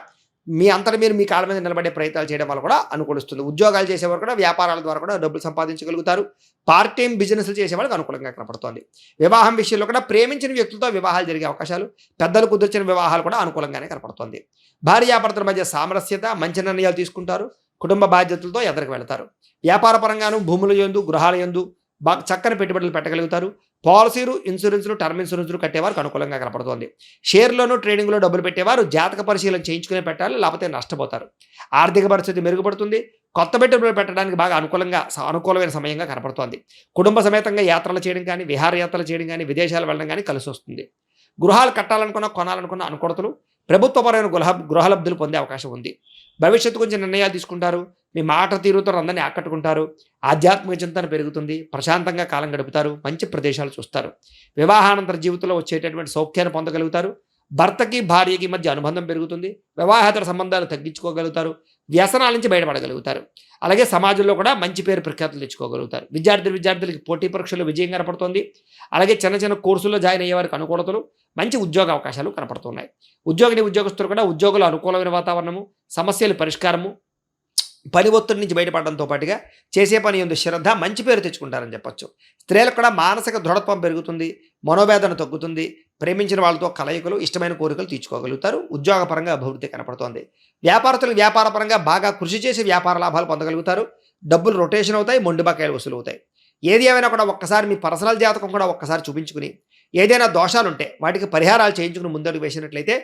మీ అంతటా మీరు మీ కాళ్ళ మీద నిలబడే ప్రయత్నాలు చేయడం వల్ల కూడా అనుకూలిస్తుంది. ఉద్యోగాలు చేసేవారు కూడా వ్యాపారాల ద్వారా కూడా డబ్బులు సంపాదించగలుగుతారు. పార్ట్ టైం బిజినెస్లు చేసేవాళ్ళకి అనుకూలంగా కనపడుతోంది. వివాహం విషయంలో కూడా ప్రేమించిన వ్యక్తులతో వివాహాలు జరిగే అవకాశాలు, పెద్దలు కుదిర్చిన వివాహాలు కూడా అనుకూలంగానే కనపడుతోంది. భార్యాభర్తల మధ్య సామరస్యత, మంచి నిర్ణయాలు తీసుకుంటారు. కుటుంబ బాధ్యతలతో ఎదురుకు వెళతారు. వ్యాపార పరంగాను, భూముల యందు, గృహాల యందు బాగా చక్కని పెట్టుబడులు పెట్టగలుగుతారు. పాలసీలు, ఇన్సూరెన్సులు, టర్మ్ ఇన్సూరెన్సులు కట్టేవారికి అనుకూలంగా కనపడుతోంది. షేర్లోను, ట్రేడింగ్లో డబ్బులు పెట్టేవారు జాతక పరిశీలన చేయించుకునే పెట్టాలి, లేకపోతే నష్టపోతారు. ఆర్థిక పరిస్థితి మెరుగుపడుతుంది. కొత్త పెట్టుబడులు పెట్టడానికి బాగా అనుకూలమైన సమయంగా కనపడుతోంది. కుటుంబ సమేతంగా యాత్రలు చేయడం కానీ, విహారయాత్రలు చేయడం కానీ, విదేశాలు వెళ్ళడం కానీ కలిసి వస్తుంది. గృహాలు కట్టాలనుకున్న, కొనాలనుకున్న అనుకూలతలు, ప్రభుత్వపరమైన గృహలబ్ధులు పొందే అవకాశం ఉంది. భవిష్యత్తు గురించి నిర్ణయాలు తీసుకుంటారు. మీ మాట తీరుతో అందరినీ ఆకట్టుకుంటారు. ఆధ్యాత్మిక చింతన పెరుగుతుంది. ప్రశాంతంగా కాలం గడుపుతారు. మంచి ప్రదేశాలు చూస్తారు. వివాహానంతర జీవితంలో వచ్చేటటువంటి సౌఖ్యాన్ని పొందగలుగుతారు. భర్తకి, భార్యకి మధ్య అనుబంధం పెరుగుతుంది. వివాహేతర సంబంధాలు తగ్గించుకోగలుగుతారు. వ్యసనాల నుంచి బయటపడగలుగుతారు. అలాగే సమాజంలో కూడా మంచి పేరు ప్రఖ్యాతులు తెచ్చుకోగలుగుతారు. విద్యార్థులకి పోటీ పరీక్షల్లో విజయం కనపడుతుంది. అలాగే చిన్న కోర్సుల్లో జాయిన్ అయ్యే వారికి అనుకూలతలు, మంచి ఉద్యోగ అవకాశాలు కనపడుతున్నాయి. ఉద్యోగస్తులు కూడా ఉద్యోగులు అనుకూలమైన వాతావరణము, సమస్యల పరిష్కారము, పని ఒత్తిడి నుంచి బయటపడడంతో పాటుగా చేసే పని యందు శ్రద్ధ, మంచి పేరు తెచ్చుకుంటారని చెప్పొచ్చు. స్త్రీలకు కూడా మానసిక దృఢత్వం పెరుగుతుంది. మనోవేదన తగ్గుతుంది. ప్రేమించిన వాళ్ళతో కలయికలు, ఇష్టమైన కోరికలు తీర్చుకోగలుగుతారు. ఉద్యోగపరంగా అభివృద్ధి కనపడుతోంది. వ్యాపారస్తులు వ్యాపారపరంగా బాగా కృషి చేసి వ్యాపార లాభాలు పొందగలుగుతారు. డబ్బులు రొటేషన్ అవుతాయి. మొండి బకాయిలు వసూలు అవుతాయి. ఏది ఏమైనా కూడా ఒక్కసారి మీ పర్సనల్ జాతకం కూడా ఒక్కసారి చూపించుకుని, ఏదైనా దోషాలుంటే వాటికి పరిహారాలు చేయించుకుని ముందడుగు వేసినట్లయితే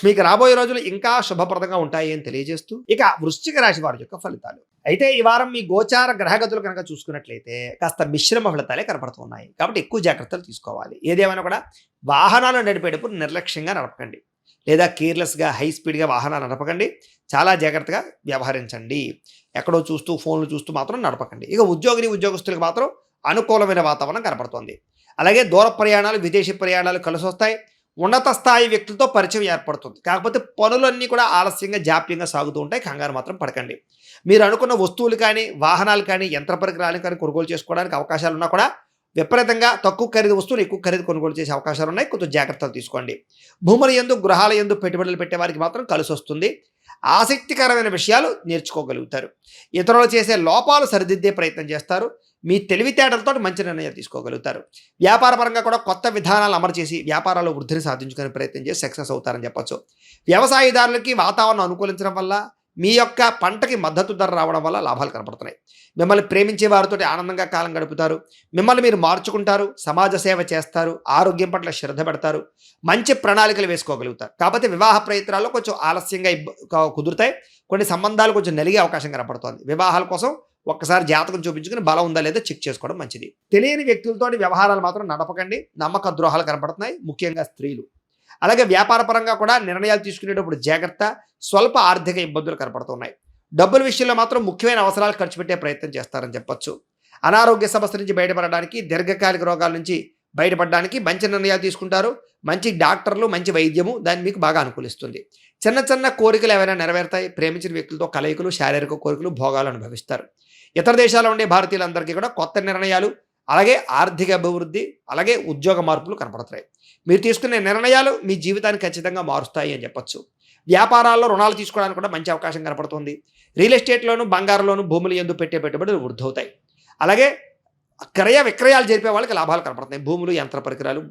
మీకు రాబోయే రోజులు ఇంకా శుభప్రదంగా ఉంటాయి అని తెలియజేస్తూ, ఇక వృశ్చిక రాశి వారి యొక్క ఫలితాలు. అయితే ఈ వారం మీ గోచార గ్రహగతులు కనుక చూసుకున్నట్లయితే కాస్త మిశ్రమ ఫలితాలే కనపడుతున్నాయి. కాబట్టి ఎక్కువ జాగ్రత్తలు తీసుకోవాలి. ఏదేమైనా కూడా వాహనాలు నడిపేటప్పుడు నిర్లక్ష్యంగా నడపకండి. లేదా కేర్‌లెస్‌గా, హై స్పీడ్‌గా వాహనాలు నడపకండి. చాలా జాగ్రత్తగా వ్యవహరించండి. ఎక్కడో చూస్తూ, ఫోన్‌లు చూస్తూ మాత్రం నడపకండి. ఇక ఉద్యోగులకు మాత్రం అనుకూలమైన వాతావరణం కనపడుతోంది. అలాగే దూర ప్రయాణాలు, విదేశీ ప్రయాణాలు కలిసొస్తాయి. ఉన్నత స్థాయి వ్యక్తులతో పరిచయం ఏర్పడుతుంది. కాకపోతే పనులన్నీ కూడా ఆలస్యంగా, జాప్యంగా సాగుతూ ఉంటాయి. కంగారు మాత్రం పడకండి. మీరు అనుకున్న వస్తువులు కానీ, వాహనాలు కానీ, యంత్ర పరికరాలు కానీ కొనుగోలు చేసుకోవడానికి అవకాశాలున్నా కూడా విపరీతంగా తక్కువ ఖరీదు వస్తువులు ఎక్కువ ఖరీదు కొనుగోలు చేసే అవకాశాలున్నాయి. కొంచెం జాగ్రత్తలు తీసుకోండి. భూముల యందు, గృహాల యందు పెట్టుబడులు పెట్టేవారికి మాత్రం కలిసొస్తుంది. ఆసక్తికరమైన విషయాలు నేర్చుకోగలుగుతారు. ఇతరులు చేసే లోపాలు సరిదిద్దే ప్రయత్నం చేస్తారు. మీ తెలివితేటలతోటి మంచి నిర్ణయాలు తీసుకోగలుగుతారు. వ్యాపార పరంగా కూడా కొత్త విధానాలు అమలు చేసి వ్యాపారాల్లో వృద్ధిని సాధించుకునే ప్రయత్నం చేసి సక్సెస్ అవుతారని చెప్పొచ్చు. వ్యవసాయదారులకి వాతావరణం అనుకూలించడం వల్ల మీ యొక్క పంటకి మద్దతు ధర రావడం వల్ల లాభాలు కనపడుతున్నాయి. మిమ్మల్ని ప్రేమించే వారితోటి ఆనందంగా కాలం గడుపుతారు. మిమ్మల్ని మీరు మార్చుకుంటారు. సమాజ సేవ చేస్తారు. ఆరోగ్యం పట్ల శ్రద్ధ పెడతారు. మంచి ప్రణాళికలు వేసుకోగలుగుతారు. కాకపోతే వివాహ ప్రయత్నాల్లో కొంచెం ఆలస్యంగా కుదురుతాయి. కొన్ని సంబంధాలు కొంచెం నలిగే అవకాశం కనపడుతోంది. వివాహాల కోసం ఒక్కసారి జాతకం చూపించుకుని బలం ఉందా లేదా చెక్ చేసుకోవడం మంచిది. తెలియని వ్యక్తులతోటి వ్యవహారాలు మాత్రం నడపకండి. నమ్మక ద్రోహాలు కనపడుతున్నాయి, ముఖ్యంగా స్త్రీలు. అలాగే వ్యాపార పరంగా కూడా నిర్ణయాలు తీసుకునేటప్పుడు జాగ్రత్త, స్వల్ప ఆర్థిక ఇబ్బందులు కనపడుతున్నాయి. డబ్బుల విషయంలో మాత్రం ముఖ్యమైన అవసరాలు ఖర్చు పెట్టే ప్రయత్నం చేస్తారని చెప్పొచ్చు. అనారోగ్య సమస్య నుంచి బయటపడడానికి, దీర్ఘకాలిక రోగాల నుంచి బయటపడడానికి మంచి నిర్ణయాలు తీసుకుంటారు. మంచి డాక్టర్లు, మంచి వైద్యము దాన్ని మీకు బాగా అనుకూలిస్తుంది. చిన్న చిన్న కోరికలు ఏవైనా నెరవేరుతాయి. ప్రేమించిన వ్యక్తులతో కలయికలు, శారీరక కోరికలు, భోగాలు అనుభవిస్తారు. ఇతర దేశాల్లో ఉండే భారతీయులందరికీ కూడా కొత్త నిర్ణయాలు, అలాగే ఆర్థిక అభివృద్ధి, అలాగే ఉద్యోగ మార్పులు కనపడుతున్నాయి. మీరు తీసుకునే నిర్ణయాలు మీ జీవితాన్ని ఖచ్చితంగా మారుస్తాయి అని చెప్పొచ్చు. వ్యాపారాల్లో రుణాలు తీసుకోవడానికి కూడా మంచి అవకాశం కనపడుతుంది. రియల్ ఎస్టేట్లోను, బంగారంలోను, భూములు యందు పెట్టే పెట్టుబడులు వృద్ధవుతాయి. అలాగే క్రయ విక్రయాలు జరిపే వాళ్ళకి లాభాలు కనపడుతున్నాయి. భూములు, యంత్ర పరికరాలు,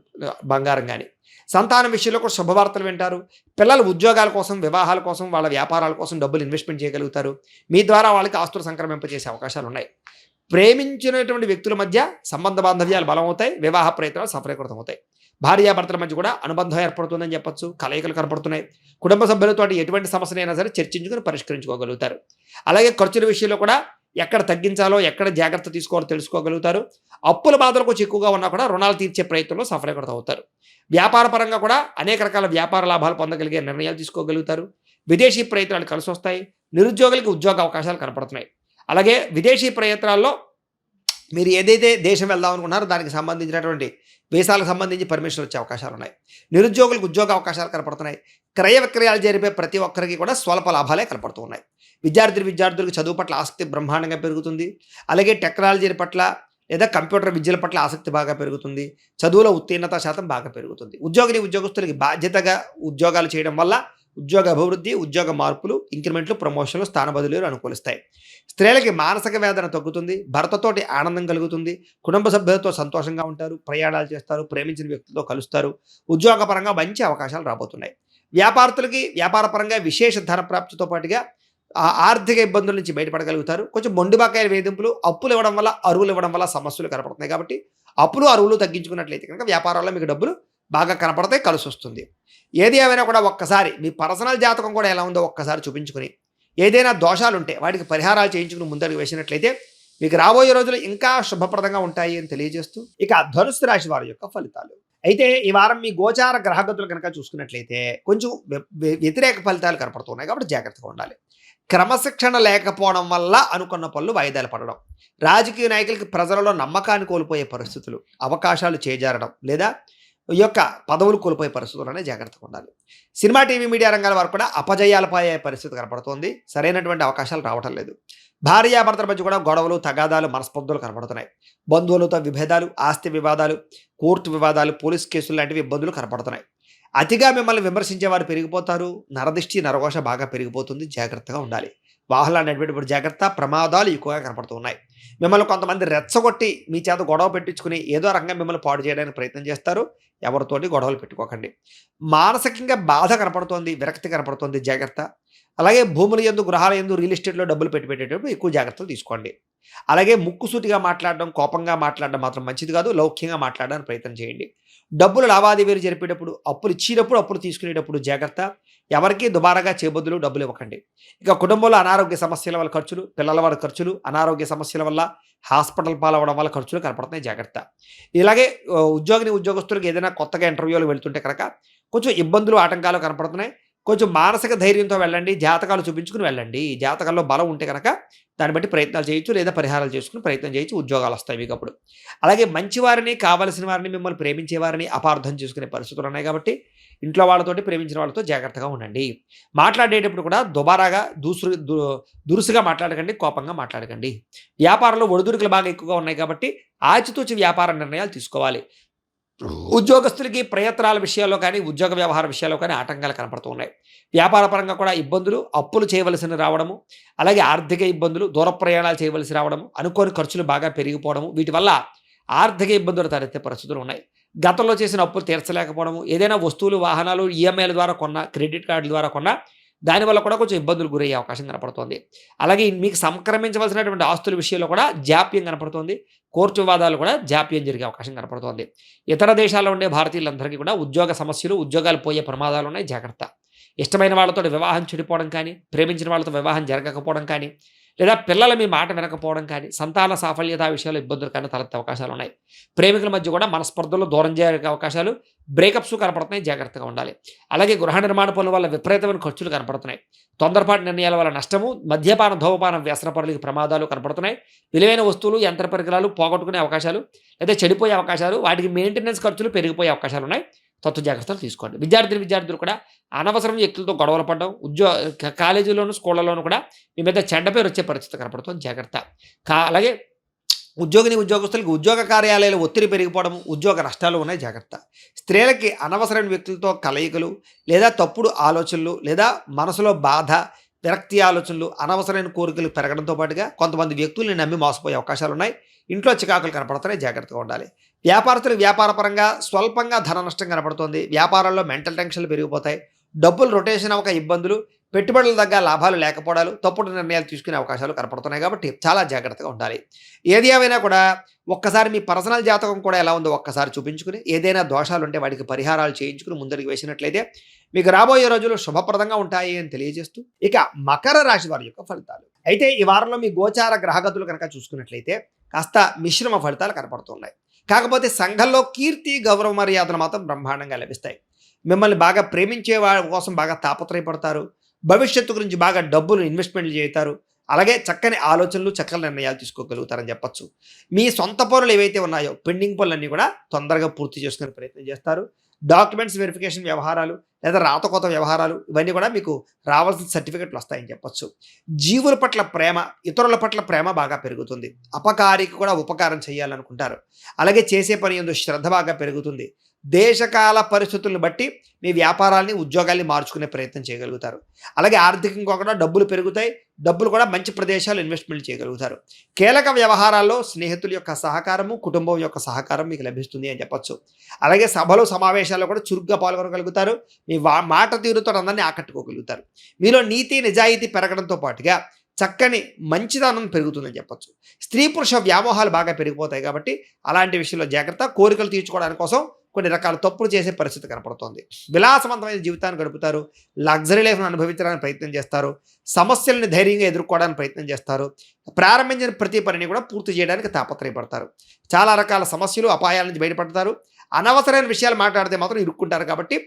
బంగారం కానీ. సంతానం విషయంలో కూడా శుభవార్తలు వింటారు. పిల్లలు ఉద్యోగాల కోసం, వివాహాల కోసం, వాళ్ళ వ్యాపారాల కోసం డబ్బులు ఇన్వెస్ట్మెంట్ చేయగలుగుతారు. మీ ద్వారా వాళ్ళకి ఆస్తులు సంక్రమింపజేసే అవకాశాలు ఉన్నాయి. ప్రేమించినటువంటి వ్యక్తుల మధ్య సంబంధ బాంధవ్యాలు బలమవుతాయి. వివాహ ప్రయత్నాలు సఫలీకృతం అవుతాయి. భార్యాభర్తల మధ్య కూడా అనుబంధం ఏర్పడుతుందని చెప్పొచ్చు. కలయికలు కనపడుతున్నాయి. కుటుంబ సభ్యులతో ఎటువంటి సమస్యనైనా సరే చర్చించుకుని పరిష్కరించుకోగలుగుతారు. అలాగే ఖర్చుల విషయంలో కూడా ఎక్కడ తగ్గించాలో, ఎక్కడ జాగ్రత్త తీసుకోవాలో తెలుసుకోగలుగుతారు. అప్పుల బాధలు కొంచెం ఎక్కువగా ఉన్నా కూడా రుణాలు తీర్చే ప్రయత్నంలో సఫలీకృతం అవుతారు. వ్యాపార పరంగా కూడా అనేక రకాల వ్యాపార లాభాలు పొందగలిగే నిర్ణయాలు తీసుకోగలుగుతారు. విదేశీ ప్రయత్నాలు కలిసి వస్తాయి. నిరుద్యోగులకి ఉద్యోగ అవకాశాలు కనపడుతున్నాయి. అలాగే విదేశీ ప్రయత్నాల్లో మీరు ఏదైతే దేశం వెళ్దాం అనుకున్నారో దానికి సంబంధించినటువంటి వీసాలకు సంబంధించి పర్మిషన్ వచ్చే అవకాశాలు ఉన్నాయి. నిరుద్యోగులకు ఉద్యోగ అవకాశాలు కనపడుతున్నాయి. క్రయ విక్రయాలు జరిపే ప్రతి ఒక్కరికి కూడా స్వల్ప లాభాలే కనపడుతూ ఉన్నాయి. విద్యార్థులకు చదువు పట్ల ఆసక్తి బ్రహ్మాండంగా పెరుగుతుంది. అలాగే టెక్నాలజీ పట్ల లేదా కంప్యూటర్ విద్యల పట్ల ఆసక్తి బాగా పెరుగుతుంది. చదువులో ఉత్తీర్ణత శాతం బాగా పెరుగుతుంది. ఉద్యోగస్తులకి బాధ్యతగా ఉద్యోగాలు చేయడం వల్ల ఉద్యోగ అభివృద్ధి, ఉద్యోగ మార్పులు, ఇంక్రిమెంట్లు, ప్రమోషన్లు, స్థాన బదిలీలు అనుకూలిస్తాయి. స్త్రీలకి మానసిక వేదన తగ్గుతుంది. భర్తతోటి ఆనందం కలుగుతుంది. కుటుంబ సభ్యులతో సంతోషంగా ఉంటారు. ప్రయాణాలు చేస్తారు. ప్రేమించిన వ్యక్తులతో కలుస్తారు. ఉద్యోగపరంగా మంచి అవకాశాలు రాబోతున్నాయి. వ్యాపారస్తులకి వ్యాపార పరంగా విశేష ధన ప్రాప్తితో పాటుగా ఆర్థిక ఇబ్బందుల నుంచి బయటపడగలుగుతారు. కొంచెం మొండి బకాయిల వేధింపులు, అప్పులు ఇవ్వడం వల్ల, అరువులు ఇవ్వడం వల్ల సమస్యలు కనపడుతున్నాయి. కాబట్టి అప్పులు, అరువులు తగ్గించుకున్నట్లయితే కనుక వ్యాపారాల్లో మీకు డబ్బులు బాగా కనపడతాయి, కలిసి వస్తుంది. ఏది ఏమైనా కూడా ఒక్కసారి మీ పర్సనల్ జాతకం కూడా ఎలా ఉందో ఒక్కసారి చూపించుకుని, ఏదైనా దోషాలు ఉంటే వాటికి పరిహారాలు చేయించుకుని ముందడుగు వేసినట్లయితే మీకు రాబోయే రోజులు ఇంకా శుభప్రదంగా ఉంటాయి అని తెలియజేస్తూ, ఇక ధనుస్సు రాశి వారి యొక్క ఫలితాలు. అయితే ఈ వారం మీ గోచార గ్రహగతులు కనుక చూసుకున్నట్లయితే కొంచెం వ్యతిరేక ఫలితాలు కనపడుతున్నాయి. కాబట్టి జాగ్రత్తగా ఉండాలి. క్రమశిక్షణ లేకపోవడం వల్ల అనుకున్న పనులు వాయిదాలు పడడం, రాజకీయ నాయకులకి ప్రజలలో నమ్మకాన్ని కోల్పోయే పరిస్థితులు, అవకాశాలు చేజారడం లేదా ఈ యొక్క పదవులు కోల్పోయే పరిస్థితుల్లోనే జాగ్రత్తగా ఉండాలి. సినిమా, టీవీ, మీడియా రంగాల వారు కూడా అపజయాలు పోయే పరిస్థితి కనపడుతోంది. సరైనటువంటి అవకాశాలు రావటం లేదు. భార్యాభర్తల మధ్య కూడా గొడవలు, తగాదాలు, మనస్పర్ధలు కనపడుతున్నాయి. బంధువులతో విభేదాలు, ఆస్తి వివాదాలు, కోర్టు వివాదాలు, పోలీస్ కేసులు లాంటివి ఇబ్బందులు కనపడుతున్నాయి. అతిగా మిమ్మల్ని విమర్శించేవారు పెరిగిపోతారు. నరదిష్టి, నరఘోష బాగా పెరిగిపోతుంది. జాగ్రత్తగా ఉండాలి. వాహనాలు నడిపేటప్పుడు జాగ్రత్త, ప్రమాదాలు ఎక్కువగా కనపడుతూ ఉన్నాయి. మిమ్మల్ని కొంతమంది రెచ్చగొట్టి మీ చేత గొడవ పెట్టించుకుని ఏదో రకంగా మిమ్మల్ని పాడు చేయడానికి ప్రయత్నం చేస్తారు. ఎవరితోటి గొడవలు పెట్టుకోకండి. మానసికంగా బాధ కనపడుతోంది, విరక్తి కనపడుతోంది. జాగ్రత్త. అలాగే భూముల యందు, గృహాల యందు, రియల్ ఎస్టేట్లో డబ్బులు పెట్టేటప్పుడు ఎక్కువ జాగ్రత్తలు తీసుకోండి. అలాగే ముక్కుసూటిగా మాట్లాడడం, కోపంగా మాట్లాడడం మాత్రం మంచిది కాదు. లౌక్యంగా మాట్లాడడానికి ప్రయత్నం చేయండి. డబ్బులు లావాదేవీలు జరిపేటప్పుడు, అప్పులు ఇచ్చేటప్పుడు, అప్పులు తీసుకునేటప్పుడు జాగ్రత్త. ఎవరికి దుబారాగా చేబద్దులు డబ్బులు ఇవ్వకండి. ఇక కుటుంబంలో అనారోగ్య సమస్యల వల్ల ఖర్చులు, పిల్లల వల్ల ఖర్చులు, అనారోగ్య సమస్యల వల్ల హాస్పిటల్ పాలవడం వల్ల ఖర్చులు కనపడుతున్నాయి. జాగ్రత్త. ఇలాగే ఉద్యోగస్తులకు ఏదైనా కొత్తగా ఇంటర్వ్యూలు వెళ్తుంటే కనుక కొంచెం ఇబ్బందులు, ఆటంకాలు కనపడుతున్నాయి. కొంచెం మానసిక ధైర్యంతో వెళ్ళండి. జాతకాలు చూపించుకొని వెళ్ళండి. జాతకాల్లో బలం ఉంటే గనక దాన్ని బట్టి ప్రయత్నాలు చేయొచ్చు. లేదా పరిహారాలు చేసుకొని ప్రయత్నం చేయొచ్చు. ఉద్యోగాలొస్తాయి మీకప్పుడు. అలాగే మంచివారిని, కావాల్సిన వారిని, మిమ్మల్ని ప్రేమించే వారిని అపార్థం చేసుకునే పరిస్థితులున్నాయి కాబట్టి ఇంట్లో వాళ్ళతోటి, ప్రేమించిన వాళ్ళతో జాగ్రత్తగా ఉండండి. మాట్లాడేటప్పుడు కూడా దుబారాగా, దురుసుగా మాట్లాడకండి. కోపంగా మాట్లాడకండి. వ్యాపారంలో ఒడిదుడుకులు బాగా ఎక్కువగా ఉన్నాయి కాబట్టి ఆచితూచి వ్యాపార నిర్ణయాలు తీసుకోవాలి. ఉద్యోగస్తులకి ప్రయత్నాల విషయాల్లో కానీ, ఉద్యోగ వ్యవహార విషయాల్లో కానీ ఆటంకాలు కనపడుతూ ఉన్నాయి. వ్యాపార పరంగా కూడా ఇబ్బందులు, అప్పులు చేయవలసిన రావడము, అలాగే ఆర్థిక ఇబ్బందులు, దూర ప్రయాణాలు చేయవలసి రావడము, అనుకోని ఖర్చులు బాగా పెరిగిపోవడము, వీటి వల్ల ఆర్థిక ఇబ్బందులు తలెత్తే పరిస్థితులు ఉన్నాయి. గతంలో చేసిన అప్పులు తీర్చలేకపోవడము, ఏదైనా వస్తువులు, వాహనాలు ఈఎంఐల ద్వారా కొన్నా, క్రెడిట్ కార్డుల ద్వారా కొన్నా దానివల్ల కూడా కొంచెం ఇబ్బందులు గురయ్యే అవకాశం కనపడుతోంది. అలాగే మీకు సంక్రమించవలసినటువంటి ఆస్తుల విషయంలో కూడా జాప్యం కనపడుతోంది. కోర్టు వివాదాలు కూడా జాప్యం జరిగే అవకాశం కనపడుతోంది. ఇతర దేశాల్లో ఉండే భారతీయులందరికీ కూడా ఉద్యోగ సమస్యలు, ఉద్యోగాలు పోయే ప్రమాదాలు ఉన్నాయి. జాగ్రత్త. ఇష్టమైన వాళ్ళతో వివాహం చెడిపోవడం కానీ, ప్రేమించిన వాళ్ళతో వివాహం జరగకపోవడం కానీ, లేదా పిల్లలు మీ మాట వినకపోవడం కానీ, సంతాన సాఫల్యత విషయాల్లో ఇబ్బందులు కానీ తలెత్తే అవకాశాలు ఉన్నాయి. ప్రేమికుల మధ్య కూడా మనస్పర్ధలు, దూరం జరిగే అవకాశాలు, బ్రేకప్స్ కనపడుతున్నాయి. జాగ్రత్తగా ఉండాలి. అలాగే గృహ నిర్మాణ పనుల వల్ల విపరీతమైన ఖర్చులు కనపడుతున్నాయి. తొందరపాటు నిర్ణయాల వల్ల నష్టము, మద్యపాన, ధూమపానం, వ్యసన పరులకి ప్రమాదాలు కనపడుతున్నాయి. విలువైన వస్తువులు, యంత్ర పరికరాలు పోగొట్టుకునే అవకాశాలు, లేదా చెడిపోయే అవకాశాలు, వాటికి మెయింటెనెన్స్ ఖర్చులు పెరిగిపోయే అవకాశాలు ఉన్నాయి. జాగ్రత్తలు తీసుకోండి. విద్యార్థులు కూడా అనవసరం వ్యక్తులతో గొడవలు పడడం, కాలేజీలోను, స్కూళ్ళలోనూ కూడా మీ మీద చెడ్డ పేరు వచ్చే పరిస్థితి కనపడుతుంది. జాగ్రత్త. అలాగే ఉద్యోగస్తులకి ఉద్యోగ కార్యాలయాలు ఒత్తిడి పెరిగిపోవడం, ఉద్యోగ నష్టాలు ఉన్నాయి. జాగ్రత్త. స్త్రీలకి అనవసరమైన వ్యక్తులతో కలయికలు, లేదా తప్పుడు ఆలోచనలు, లేదా మనసులో బాధ, విరక్తి ఆలోచనలు, అనవసరమైన కోరికలు పెరగడంతో పాటుగా కొంతమంది వ్యక్తుల్ని నమ్మి మోసపోయే అవకాశాలు ఉన్నాయి. ఇంట్లో చికాకులు కనపడుతున్నాయి. జాగ్రత్తగా ఉండాలి. వ్యాపారస్తులకు వ్యాపారపరంగా స్వల్పంగా ధన నష్టం కనపడుతోంది. వ్యాపారాల్లో మెంటల్ టెన్షన్లు పెరిగిపోతాయి. డబ్బులు రొటేషన్ అవ్వక ఇబ్బందులు, పెట్టుబడుల దగ్గర లాభాలు లేకపోవడాలు, తప్పుడు నిర్ణయాలు తీసుకునే అవకాశాలు కనపడుతున్నాయి కాబట్టి చాలా జాగ్రత్తగా ఉండాలి. ఏది ఏమైనా కూడా ఒక్కసారి మీ పర్సనల్ జాతకం కూడా ఎలా ఉందో ఒక్కసారి చూపించుకుని, ఏదైనా దోషాలు ఉంటే వాటికి పరిహారాలు చేయించుకుని ముందరికి వేసినట్లయితే మీకు రాబోయే రోజులు శుభప్రదంగా ఉంటాయి అని తెలియజేస్తూ, ఇక మకర రాశి వారి యొక్క ఫలితాలు. అయితే ఈ వారంలో మీ గోచార గ్రహగతులు కనుక చూసుకున్నట్లయితే కాస్త మిశ్రమ ఫలితాలు కనపడుతున్నాయి. కాకపోతే సంఘంలో కీర్తి, గౌరవ మర్యాదలు మాత్రం బ్రహ్మాండంగా లభిస్తాయి. మిమ్మల్ని బాగా ప్రేమించే వారి కోసం బాగా తాపత్రయపడతారు. భవిష్యత్తు గురించి బాగా డబ్బులు ఇన్వెస్ట్మెంట్లు చేస్తారు. అలాగే చక్కని ఆలోచనలు, చక్కని నిర్ణయాలు తీసుకోగలుగుతారని చెప్పొచ్చు. మీ సొంత పనులు ఏవైతే ఉన్నాయో పెండింగ్ పనులన్నీ కూడా తొందరగా పూర్తి చేసుకునే ప్రయత్నం చేస్తారు. డాక్యుమెంట్స్ వెరిఫికేషన్ వ్యవహారాలు, లేదా రాతకోత వ్యవహారాలు, ఇవన్నీ కూడా మీకు రావాల్సిన సర్టిఫికెట్లు వస్తాయని చెప్పొచ్చు. జీవుల పట్ల ప్రేమ, ఇతరుల పట్ల ప్రేమ బాగా పెరుగుతుంది. అపకారికి కూడా ఉపకారం చేయాలనుకుంటారు. అలాగే చేసే పని యందు శ్రద్ధ బాగా పెరుగుతుంది. దేశకాల పరిస్థితులను బట్టి మీ వ్యాపారాల్ని, ఉద్యోగాల్ని మార్చుకునే ప్రయత్నం చేయగలుగుతారు. అలాగే ఆర్థికంగా కూడా డబ్బులు పెరుగుతాయి. డబ్బులు కూడా మంచి ప్రదేశాలు ఇన్వెస్ట్మెంట్ చేయగలుగుతారు. కీలక వ్యవహారాల్లో స్నేహితుల యొక్క సహకారము, కుటుంబం యొక్క సహకారం మీకు లభిస్తుంది అని చెప్పొచ్చు. అలాగే సభలు, సమావేశాల్లో కూడా చురుగ్గా పాల్గొనగలుగుతారు. మీ మాట తీరుతో అందరినీ ఆకట్టుకోగలుగుతారు. మీలో నీతి, నిజాయితీ పెరగడంతో పాటుగా చక్కని మంచిదనం పెరుగుతుందని చెప్పొచ్చు. స్త్రీ పురుష వ్యామోహాలు బాగా పెరిగిపోతాయి కాబట్టి అలాంటి విషయంలో జాగ్రత్త. కోరికలు తీర్చుకోవడానికి కోసం కొన్ని రకాల తప్పులు చేసే పరిస్థితి కనపడుతోంది. విలాసవంతమైన జీవితాన్ని గడుపుతారు. లగ్జరీ లైఫ్ను అనుభవించడానికి ప్రయత్నం చేస్తారు. సమస్యలను ధైర్యంగా ఎదుర్కోవడానికి ప్రయత్నం చేస్తారు. ప్రారంభించిన ప్రతి పనిని కూడా పూర్తి చేయడానికి తాపత్రయపడతారు. చాలా రకాల సమస్యలు, అపాయాల నుంచి బయటపడతారు. అనవసరమైన విషయాలు మాట్లాడితే మాత్రం ఇరుక్కుంటారు కాబట్టి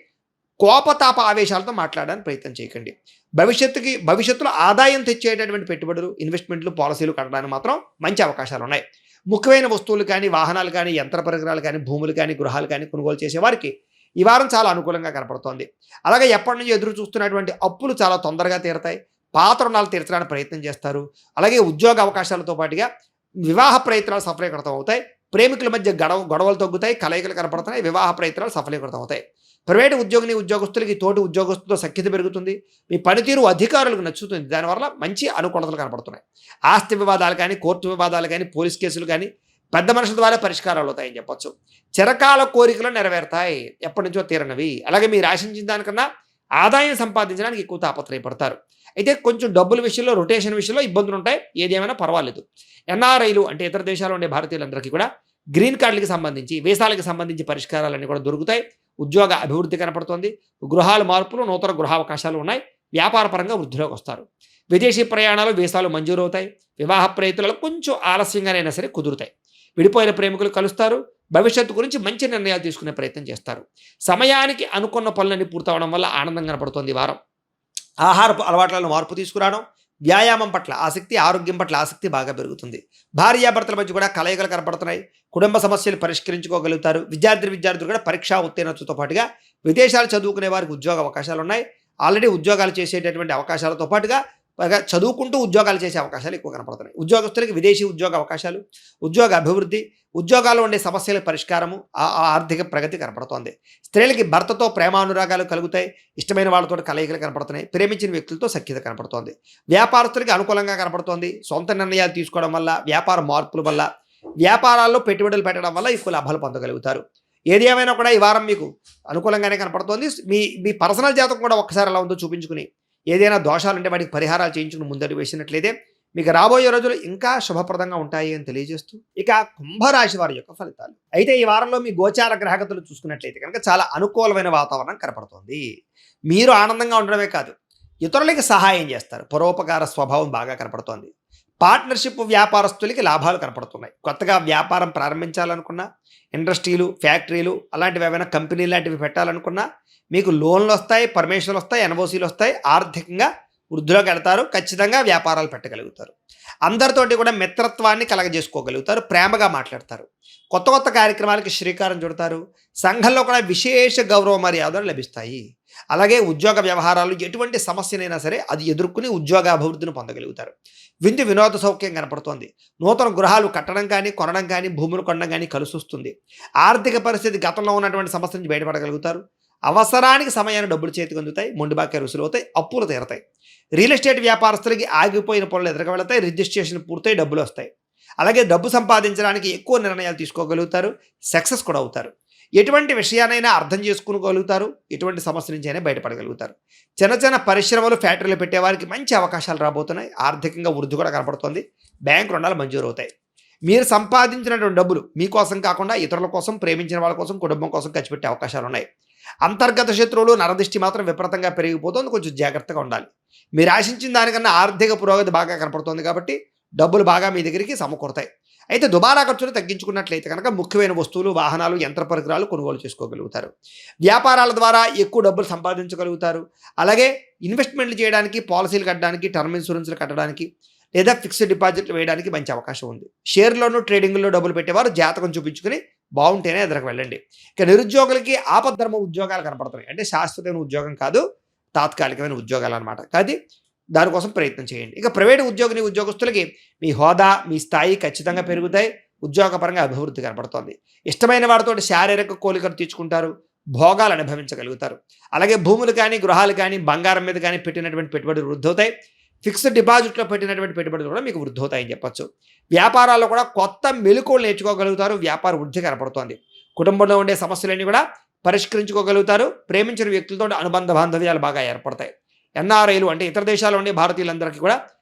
కోపతాప ఆవేశాలతో మాట్లాడడానికి ప్రయత్నం చేయకండి. భవిష్యత్తులో ఆదాయం తెచ్చేటటువంటి పెట్టుబడులు, ఇన్వెస్ట్మెంట్లు, పాలసీలు కట్టడానికి మాత్రం మంచి అవకాశాలు ఉన్నాయి. ముఖ్యమైన వస్తువులు కానీ, వాహనాలు కానీ, యంత్ర పరికరాలు కానీ, భూములు కానీ, గృహాలు కానీ కొనుగోలు చేసేవారికి ఈ వారం చాలా అనుకూలంగా కనపడుతోంది. అలాగే ఎప్పటి నుంచి ఎదురు చూస్తున్నటువంటి అప్పులు చాలా తొందరగా తీరతాయి. పాత రుణాలు తీర్చడానికి ప్రయత్నం చేస్తారు. అలాగే ఉద్యోగ అవకాశాలతో పాటుగా వివాహ ప్రయత్నాలు సఫలీకృతం అవుతాయి. ప్రేమికుల మధ్య గొడవలు తగ్గుతాయి. కలయికలు కనపడుతున్నాయి. వివాహ ప్రయత్నాలు సఫలీకృతం అవుతాయి. ప్రైవేటు ఉద్యోగస్తులకి తోటి ఉద్యోగస్తులతో సఖ్యత పెరుగుతుంది. మీ పనితీరు అధికారులకు నచ్చుతుంది. దానివల్ల మంచి అనుకూలతలు కనపడుతున్నాయి. ఆస్తి వివాదాలు కానీ, కోర్టు వివాదాలు కానీ, పోలీస్ కేసులు కానీ పెద్ద మనుషుల ద్వారా పరిష్కారాలు అవుతాయని చెప్పొచ్చు. చిరకాల కోరికలు నెరవేరుతాయి. ఎప్పటి నుంచో తీరనవి. అలాగే మీరు ఆశించిన దానికన్నా ఆదాయం సంపాదించడానికి ఎక్కువ తాపత్రయపడతారు. అయితే కొంచెం డబ్బుల విషయంలో, రొటేషన్ విషయంలో ఇబ్బందులు ఉంటాయి. ఏదేమైనా పర్వాలేదు. ఎన్ఆర్ఐలు అంటే ఇతర దేశాల్లో ఉండే భారతీయులందరికీ కూడా గ్రీన్ కార్డులకి సంబంధించి, వీసాలకు సంబంధించి పరిష్కారాలన్నీ కూడా దొరుకుతాయి. ఉద్యోగ అభివృద్ధి కనపడుతోంది. గృహాల మార్పులు, నూతన గృహావకాశాలు ఉన్నాయి. వ్యాపార పరంగా వృద్ధిలోకి వస్తారు. విదేశీ ప్రయాణాలు, వీసాలు మంజూరు అవుతాయి. వివాహ ప్రయత్నాలు కొంచెం ఆలస్యంగానైనా సరే కుదురుతాయి. విడిపోయిన ప్రేమికులు కలుస్తారు. భవిష్యత్తు గురించి మంచి నిర్ణయాలు తీసుకునే ప్రయత్నం చేస్తారు. సమయానికి అనుకున్న పనులన్నీ పూర్తవడం వల్ల ఆనందం కనపడుతోంది ఈ వారం. ఆహారపు అలవాట్లలో మార్పు తీసుకురావడం, వ్యాయామం పట్ల ఆసక్తి, ఆరోగ్యం పట్ల ఆసక్తి బాగా పెరుగుతుంది. భార్యాభర్తల మధ్య కూడా కలయికలు కనపడుతున్నాయి. కుటుంబ సమస్యలు పరిష్కరించుకోగలుగుతారు. విద్యార్థులు కూడా పరీక్షా ఉత్తీర్ణతతో పాటుగా విదేశాలు చదువుకునే వారికి ఉద్యోగ అవకాశాలు ఉన్నాయి. ఆల్రెడీ ఉద్యోగాలు చేసేటటువంటి అవకాశాలతో పాటుగా పైగా చదువుకుంటూ ఉద్యోగాలు చేసే అవకాశాలు ఎక్కువ కనపడుతున్నాయి. ఉద్యోగస్తులకి విదేశీ ఉద్యోగ అవకాశాలు, ఉద్యోగ అభివృద్ధి, ఉద్యోగాల్లో ఉండే సమస్యల పరిష్కారము, ఆర్థిక ప్రగతి కనపడుతోంది. స్త్రీలకి భర్తతో ప్రేమానురాగాలు కలుగుతాయి. ఇష్టమైన వాళ్ళతో కలయికలు కనపడుతున్నాయి. ప్రేమించిన వ్యక్తులతో సఖ్యత కనపడుతోంది. వ్యాపారస్తులకి అనుకూలంగా కనపడుతోంది. సొంత నిర్ణయాలు తీసుకోవడం వల్ల, వ్యాపార మార్పుల వల్ల, వ్యాపారాల్లో పెట్టుబడులు పెట్టడం వల్ల ఎక్కువ లాభాలు పొందగలుగుతారు. ఏది ఏమైనా కూడా ఈ వారం మీకు అనుకూలంగానే కనపడుతోంది. మీ మీ పర్సనల్ జాతకం కూడా ఒక్కసారి ఎలా ఉందో చూపించుకుని, ఏదైనా దోషాలు ఉంటే వాటికి పరిహారాలు చేయించుకుని ముందడుగు వేసినట్లయితే మీకు రాబోయే రోజులు ఇంకా శుభప్రదంగా ఉంటాయి అని తెలియజేస్తూ, ఇక కుంభరాశి వారి యొక్క ఫలితాలు. అయితే ఈ వారంలో మీ గోచార గ్రహగతులు చూసుకున్నట్లయితే కనుక చాలా అనుకూలమైన వాతావరణం కనపడుతోంది. మీరు ఆనందంగా ఉండడమే కాదు, ఇతరులకి సహాయం చేస్తారు. పరోపకార స్వభావం బాగా కనపడుతోంది. పార్ట్నర్షిప్ వ్యాపారస్తులకి లాభాలు కనపడుతున్నాయి. కొత్తగా వ్యాపారం ప్రారంభించాలనుకున్నా, ఇండస్ట్రీలు, ఫ్యాక్టరీలు అలాంటివి ఏమైనా కంపెనీ లాంటివి పెట్టాలనుకున్నా మీకు లోన్లు వస్తాయి, పర్మిషన్లు వస్తాయి, ఎన్ఓసీలు వస్తాయి. ఆర్థికంగా వృద్ధిలోకి వెళ్తారు. ఖచ్చితంగా వ్యాపారాలు పెట్టగలుగుతారు. అందరితోటి కూడా మిత్రత్వాన్ని కలగజేసుకోగలుగుతారు. ప్రేమగా మాట్లాడతారు. కొత్త కొత్త కార్యక్రమాలకి శ్రీకారం చుడతారు. సంఘంలో కూడా విశేష గౌరవ మర్యాదలు లభిస్తాయి. అలాగే ఉద్యోగ వ్యవహారాలు ఎటువంటి సమస్యనైనా సరే అది ఎదుర్కొని ఉద్యోగ అభివృద్ధిని పొందగలుగుతారు. వినోద సౌఖ్యం కనపడుతోంది. నూతన గృహాలు కట్టడం కానీ, కొనడం కానీ, భూములు కొనడం కానీ కలిసి వస్తుంది. ఆర్థిక పరిస్థితి గతంలో ఉన్నటువంటి సమస్య నుంచి బయటపడగలుగుతారు. అవసరానికి సమయాన్ని డబ్బులు చేతికి అందుతాయి. మొండి బాక్య రుసులు అవుతాయి. అప్పులు తీరతాయి. రియల్ ఎస్టేట్ వ్యాపారస్తులకి ఆగిపోయిన పనులు ఎదురుగా వెళతాయి. రిజిస్ట్రేషన్ పూర్తయి డబ్బులు వస్తాయి. అలాగే డబ్బు సంపాదించడానికి ఎక్కువ నిర్ణయాలు తీసుకోగలుగుతారు. సక్సెస్ కూడా అవుతారు. ఎటువంటి విషయానైనా అర్థం చేసుకోగలుగుతారు. ఎటువంటి సమస్య నుంచి అయినా బయటపడగలుగుతారు. చిన్న చిన్న పరిశ్రమలు, ఫ్యాక్టరీలు పెట్టేవారికి మంచి అవకాశాలు రాబోతున్నాయి. ఆర్థికంగా వృద్ధి కూడా కనపడుతుంది. బ్యాంకు రుణాలు మంజూరు అవుతాయి. మీరు సంపాదించినటువంటి డబ్బులు మీకోసం కాకుండా ఇతరుల కోసం, ప్రేమించిన వాళ్ళ కోసం, కుటుంబం కోసం ఖర్చు పెట్టే అవకాశాలు ఉన్నాయి. అంతర్గత శత్రువులు, నరదృష్టి మాత్రం విపరీతంగా పెరిగిపోతుంది. కొంచెం జాగ్రత్తగా ఉండాలి. మీరు ఆశించిన దానికన్నా ఆర్థిక పురోగతి బాగా కనపడుతుంది కాబట్టి డబ్బులు బాగా మీ దగ్గరికి సమకూరుతాయి. అయితే దుబారా ఖర్చులు తగ్గించుకున్నట్లయితే కనుక ముఖ్యమైన వస్తువులు, వాహనాలు, యంత్ర పరికరాలు కొనుగోలు చేసుకోగలుగుతారు. వ్యాపారాల ద్వారా ఎక్కువ డబ్బులు సంపాదించగలుగుతారు. అలాగే ఇన్వెస్ట్మెంట్లు చేయడానికి, పాలసీలు కట్టడానికి, టర్మ్ ఇన్సూరెన్స్లు కట్టడానికి లేదా ఫిక్స్డ్ డిపాజిట్లు వేయడానికి మంచి అవకాశం ఉంది. షేర్లోనూ, ట్రేడింగ్లో డబ్బులు పెట్టేవారు జాతకం చూపించుకుని బాగుంటేనే ఎదురుకు వెళ్ళండి. ఇక నిరుద్యోగులకి ఆపద్ధర్మ ఉద్యోగాలు కనపడుతున్నాయి. అంటే శాశ్వతమైన ఉద్యోగం కాదు, తాత్కాలికమైన ఉద్యోగాలు అనమాట. కాదు, దానికోసం ప్రయత్నం చేయండి. ఇక ప్రైవేటు ఉద్యోగస్తులకి మీ హోదా, మీ స్థాయి ఖచ్చితంగా పెరుగుతాయి. ఉద్యోగపరంగా అభివృద్ధి కనపడుతోంది. ఇష్టమైన వారితో శారీరక కోరికలు తీర్చుకుంటారు. భోగాలు అనుభవించగలుగుతారు. అలాగే భూములు కానీ, గృహాలు కానీ, బంగారం మీద కానీ పెట్టినటువంటి పెట్టుబడులు వృద్ధి అవుతాయి. ఫిక్స్డ్ డిపాజిట్లో పెట్టినటువంటి పెట్టుబడులు కూడా మీకు వృద్ధి అవుతాయని చెప్పొచ్చు. వ్యాపారాల్లో కూడా కొత్త మెళుకువలు నేర్చుకోగలుగుతారు. వ్యాపార వృద్ధి కనపడుతోంది. కుటుంబంలో ఉండే సమస్యలన్నీ కూడా పరిష్కరించుకోగలుగుతారు. ప్రేమించిన వ్యక్తులతో అనుబంధ బాంధవ్యాలు బాగా ఏర్పడతాయి. ఎన్ఆర్ఐలు అంటే ఇతర దేశాల్లో ఉండే భారతీయులందరికీ కూడా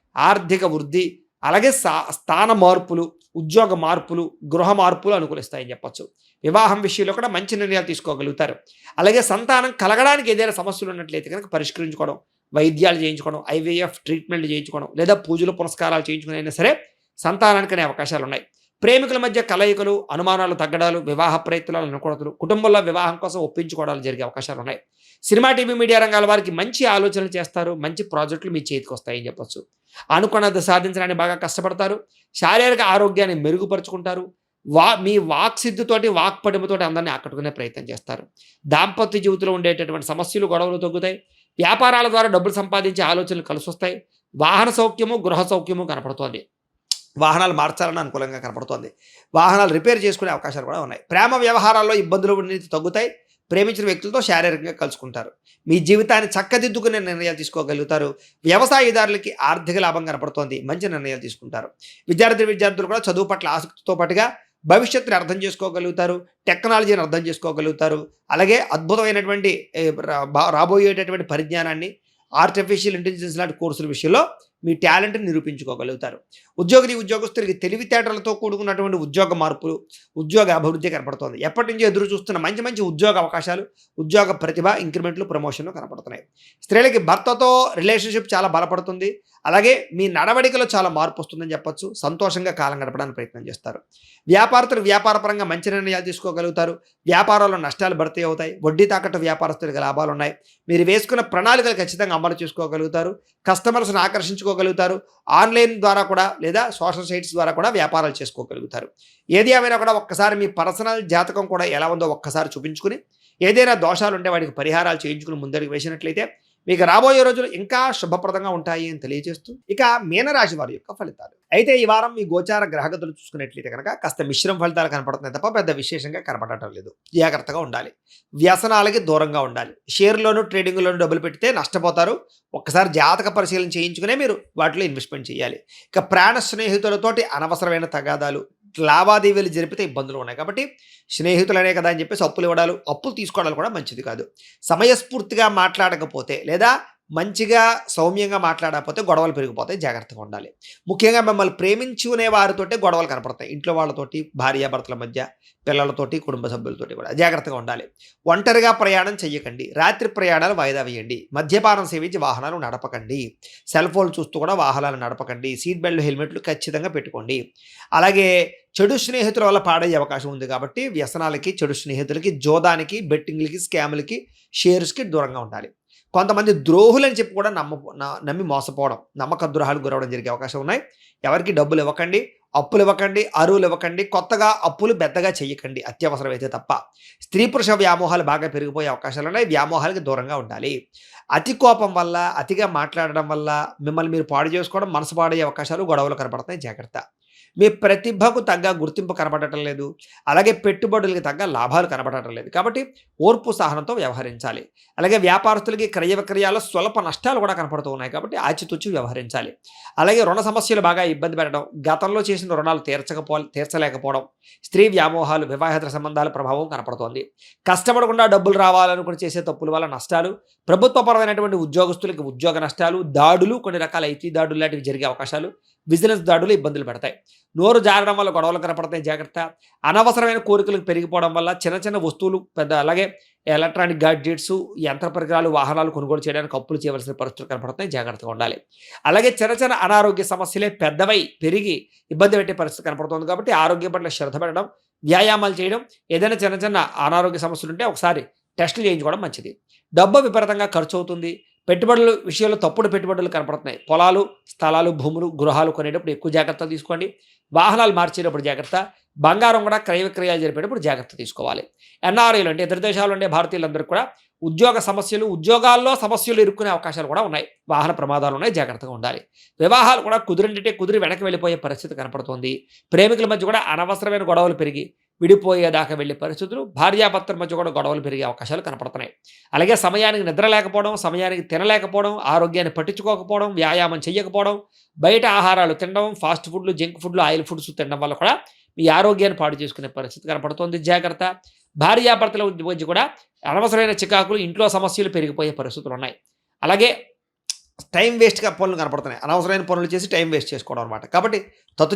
ఆర్థిక వృద్ధి, అలాగే స్థాన మార్పులు, ఉద్యోగ మార్పులు, గృహ మార్పులు అనుకూలిస్తాయని చెప్పొచ్చు. వివాహం విషయంలో కూడా మంచి నిర్ణయాలు తీసుకోగలుగుతారు. అలాగే సంతానం కలగడానికి ఏదైనా సమస్యలు ఉన్నట్లయితే కనుక పరిష్కరించుకోవడం, వైద్యాలు చేయించుకోవడం, ఐవీఎఫ్ ట్రీట్మెంట్లు చేయించుకోవడం లేదా పూజలు పునస్కారాలు చేయించుకుని అయినా సరే సంతానానికి అనే అవకాశాలు ఉన్నాయి. ప్రేమికుల మధ్య కలయికలు, అనుమానాలు తగ్గడాలు, వివాహ ప్రయత్నాలు, అనుకూలతలు, కుటుంబంలో వివాహం కోసం ఒప్పించుకోవడాలు జరిగే అవకాశాలు ఉన్నాయి. సినిమా, టీవీ, మీడియా రంగాల వారికి మంచి ఆలోచనలు చేస్తారు. మంచి ప్రాజెక్టులు మీ చేతికి వస్తాయని చెప్పొచ్చు. అనుకున్నది సాధించడానికి బాగా కష్టపడతారు. శారీరక ఆరోగ్యాన్ని మెరుగుపరుచుకుంటారు. మీ వాక్సిద్ధితోటి, వాక్పటిమతోటి అందరినీ ఆకట్టుకునే ప్రయత్నం చేస్తారు. దాంపత్య జీవితంలో ఉండేటటువంటి సమస్యలు, గొడవలు తగ్గుతాయి. వ్యాపారాల ద్వారా డబ్బులు సంపాదించే ఆలోచనలు కలిసి వస్తాయి. వాహన సౌఖ్యము, గృహ సౌఖ్యము కనపడుతోంది. వాహనాలు మార్చాలని అనుకూలంగా కనపడుతోంది. వాహనాలు రిపేర్ చేసుకునే అవకాశాలు కూడా ఉన్నాయి. ప్రేమ వ్యవహారాల్లో ఇబ్బందులు తగ్గుతాయి. ప్రేమించిన వ్యక్తులతో శారీరకంగా కలుసుకుంటారు. మీ జీవితాన్ని చక్కదిద్దుకునే నిర్ణయాలు తీసుకోగలుగుతారు. వ్యవసాయదారులకి ఆర్థిక లాభం కనపడుతోంది. మంచి నిర్ణయాలు తీసుకుంటారు. విద్యార్థులు కూడా చదువు పట్ల ఆసక్తితో పాటుగా భవిష్యత్తుని అర్థం చేసుకోగలుగుతారు. టెక్నాలజీని అర్థం చేసుకోగలుగుతారు. అలాగే అద్భుతమైనటువంటి రాబోయేటటువంటి పరిజ్ఞానాన్ని, ఆర్టిఫిషియల్ ఇంటెలిజెన్స్ లాంటి కోర్సుల విషయంలో మీ టాలెంట్ని నిరూపించుకోగలుగుతారు. ఉద్యోగస్తులకి తెలివితేటలతో కూడుకున్నటువంటి ఉద్యోగ మార్పులు, ఉద్యోగ అభివృద్ధి కనపడుతోంది. ఎప్పటి నుంచో ఎదురు చూస్తున్న మంచి ఉద్యోగ అవకాశాలు, ఉద్యోగ ప్రతిభ, ఇంక్రిమెంట్లు, ప్రమోషన్లు కనపడుతున్నాయి. స్త్రీలకి భర్తతో రిలేషన్షిప్ చాలా బలపడుతుంది. అలాగే మీ నడవడికలో చాలా మార్పు వస్తుందని చెప్పొచ్చు. సంతోషంగా కాలం గడపడానికి ప్రయత్నం చేస్తారు. వ్యాపారస్తులు వ్యాపారపరంగా మంచి నిర్ణయాలు తీసుకోగలుగుతారు. వ్యాపారాల్లో నష్టాలు భర్తీ అవుతాయి. వడ్డీ తాకట్టు వ్యాపారస్తులకు లాభాలున్నాయి. మీరు వేసుకున్న ప్రణాళికలు ఖచ్చితంగా అమలు చేసుకోగలుగుతారు. కస్టమర్స్‌ని ఆకర్షించుకోగలుగుతారు. ఆన్‌లైన్ ద్వారా కూడా లేదా సోషల్ సైట్స్ ద్వారా కూడా వ్యాపారాలు చేసుకోగలుగుతారు. ఏది ఏమైనా కూడా ఒక్కసారి మీ పర్సనల్ జాతకం కూడా ఎలా ఉందో ఒక్కసారి చూపించుకుని, ఏదైనా దోషాలుంటే వాటికి పరిహారాలు చేయించుకుని ముందడుగు వేసినట్లయితే మీకు రాబోయే రోజులు ఇంకా శుభప్రదంగా ఉంటాయి అని తెలియజేస్తూ, ఇక మీనరాశి వారి యొక్క ఫలితాలు. అయితే ఈ వారం మీ గోచార గ్రహగతులు చూసుకున్నట్లయితే కనుక కాస్త మిశ్రమ ఫలితాలు కనపడుతున్నాయి తప్ప పెద్ద విశేషంగా కనపడటం లేదు. జాగ్రత్తగా ఉండాలి. వ్యసనాలకి దూరంగా ఉండాలి. షేర్‌లోను, ట్రేడింగ్‌లోను డబ్బులు పెడితే నష్టపోతారు. ఒక్కసారి జాతక పరిశీలన చేయించుకునే మీరు వాటిలో ఇన్వెస్ట్‌మెంట్ చేయాలి. ఇక ప్రాణ స్నేహితులతోటి అనవసరమైన తగాదాలు, లావాదేవీలు జరిపితే ఇబ్బందులు ఉన్నాయి. కాబట్టి స్నేహితులనే కదా అని చెప్పేసి అప్పులు తీసుకోవడాలు కూడా మంచిది కాదు. సమయస్ఫూర్తిగా మాట్లాడకపోతే లేదా మంచిగా సౌమ్యంగా మాట్లాడకపోతే గొడవలు పెరిగిపోతాయి. జాగ్రత్తగా ఉండాలి. ముఖ్యంగా మిమ్మల్ని ప్రేమించుకునే వారితోటే గొడవలు కనపడతాయి. ఇంట్లో వాళ్ళతోటి, భార్యాభర్తల మధ్య, పిల్లలతోటి, కుటుంబ సభ్యులతోటి కూడా జాగ్రత్తగా ఉండాలి. ఒంటరిగా ప్రయాణం చెయ్యకండి. రాత్రి ప్రయాణాలు వాయిదా వేయండి. మద్యపానం సేవించి వాహనాలు నడపకండి. సెల్ ఫోన్లు చూస్తూ కూడా వాహనాలు నడపకండి. సీట్ బెల్ట్, హెల్మెట్లు ఖచ్చితంగా పెట్టుకోండి. అలాగే చెడు స్నేహితుల వల్ల పాడయ్యే అవకాశం ఉంది కాబట్టి వ్యసనాలకి, చెడు స్నేహితులకి, జోదానికి, బెట్టింగ్‌లకి, స్కామ్‌లకి, షేర్స్‌కి దూరంగా ఉండాలి. కొంతమంది ద్రోహులని చెప్పి కూడా నమ్మి మోసపోవడం, నమ్మక ద్రోహాలకు గురవ్వడం జరిగే అవకాశం ఉన్నాయి. ఎవరికీ డబ్బులు ఇవ్వకండి, అప్పులు ఇవ్వకండి, అరువులు ఇవ్వకండి, కొత్తగా అప్పులు పెద్దగా చేయకండి అత్యవసరమైతే తప్ప. స్త్రీ పురుష వ్యామోహాలు బాగా పెరిగిపోయే అవకాశాలు ఉన్నాయి. వ్యామోహాలకి దూరంగా ఉండాలి. అతి కోపం వల్ల, అతిగా మాట్లాడడం వల్ల మిమ్మల్ని మీరు పాడు చేసుకోవడం, మనసు పాడయ్యే అవకాశాలు, గొడవలు కనపడుతున్నాయి. జాగ్రత్త. మీ ప్రతిభకు తగ్గ గుర్తింపు కనపడటం లేదు. అలాగే పెట్టుబడులకి తగ్గ లాభాలు కనపడటం లేదు. కాబట్టి ఓర్పు సహనంతో వ్యవహరించాలి. అలాగే వ్యాపారస్తులకి క్రయ విక్రయాల్లో స్వల్ప నష్టాలు కూడా కనపడుతూ ఉన్నాయి. కాబట్టి ఆచితూచి వ్యవహరించాలి. అలాగే రుణ సమస్యలు బాగా ఇబ్బంది పెట్టడం, గతంలో చేసిన రుణాలు తీర్చలేకపోవడం, స్త్రీ వ్యామోహాలు, వివాహేతర సంబంధాల ప్రభావం కనపడుతోంది. కష్టపడకుండా డబ్బులు రావాలనుకుని చేసే తప్పుల వల్ల నష్టాలు, ప్రభుత్వపరమైనటువంటి ఉద్యోగస్తులకి ఉద్యోగ నష్టాలు, దాడులు, కొన్ని రకాల ఐటీ దాడులు లాంటివి జరిగే అవకాశాలు, బిజినెస్ దాడులు ఇబ్బందులు పెడతాయి. నోరు జారడం వల్ల గొడవలు కనపడతాయి. జాగ్రత్త. అనవసరమైన కోరికలకు పెరిగిపోవడం వల్ల చిన్న చిన్న వస్తువులు అలాగే ఎలక్ట్రానిక్ గాడ్జెట్స్, యంత్ర పరికరాలు, వాహనాలు కొనుగోలు చేయడానికి అప్పులు చేయవలసిన పరిస్థితులు కనపడుతున్నాయి. జాగ్రత్తగా ఉండాలి. అలాగే చిన్న చిన్న అనారోగ్య సమస్యలే పెద్దవై పెరిగి ఇబ్బంది పెట్టే పరిస్థితి కనపడుతుంది. కాబట్టి ఆరోగ్యం పట్ల శ్రద్ధ పెట్టడం, వ్యాయామాలు చేయడం, ఏదైనా చిన్న చిన్న అనారోగ్య సమస్యలు ఉంటే ఒకసారి టెస్టులు చేయించుకోవడం మంచిది. డబ్బు విపరీతంగా ఖర్చు అవుతుంది. పెట్టుబడుల విషయంలో తప్పుడు పెట్టుబడులు కనపడుతున్నాయి. పొలాలు, స్థలాలు, భూములు, గృహాలు కొనేటప్పుడు ఎక్కువ జాగ్రత్త తీసుకోండి. వాహనాలు మార్చేటప్పుడు జాగ్రత్త. బంగారం కూడా క్రయ విక్రయాలు జరిపేటప్పుడు జాగ్రత్త తీసుకోవాలి. ఎన్ఆర్ఐలు అంటే ఇతర దేశాలు ఉండే భారతీయులందరూ కూడా ఉద్యోగ సమస్యలు, ఉద్యోగాల్లో సమస్యలు ఇరుక్కునే అవకాశాలు కూడా ఉన్నాయి. వాహన ప్రమాదాలు ఉన్నాయి. జాగ్రత్తగా ఉండాలి. వివాహాలు కూడా కుదిరి వెనక్కి వెళ్ళిపోయే పరిస్థితి కనపడుతోంది. ప్రేమికుల మధ్య కూడా అనవసరమైన గొడవలు పెరిగి విడిపోయేదాకా వెళ్ళే పరిస్థితులు, భార్యాభర్తల మధ్య కూడా గొడవలు పెరిగే అవకాశాలు కనపడుతున్నాయి. అలాగే సమయానికి నిద్ర లేకపోవడం, సమయానికి తినలేకపోవడం, ఆరోగ్యాన్ని పట్టించుకోకపోవడం, వ్యాయామం చేయకపోవడం, బయట ఆహారాలు తినడం, ఫాస్ట్ ఫుడ్లు, జంక్ ఫుడ్లు, ఆయిల్ ఫుడ్స్ తినడం వల్ల కూడా మీ ఆరోగ్యాన్ని పాడు చేసుకునే పరిస్థితి కనపడుతోంది. జాగ్రత్త. భార్యాభర్తల మధ్య కూడా అనవసరమైన చికాకులు, ఇంట్లో సమస్యలు పెరిగిపోయే పరిస్థితులు ఉన్నాయి. అలాగే టైం వేస్ట్‌గా పనులు కనపడుతున్నాయి. అనవసరమైన పనులు చేసి టైం వేస్ట్ చేసుకోవడం అనమాట. కాబట్టి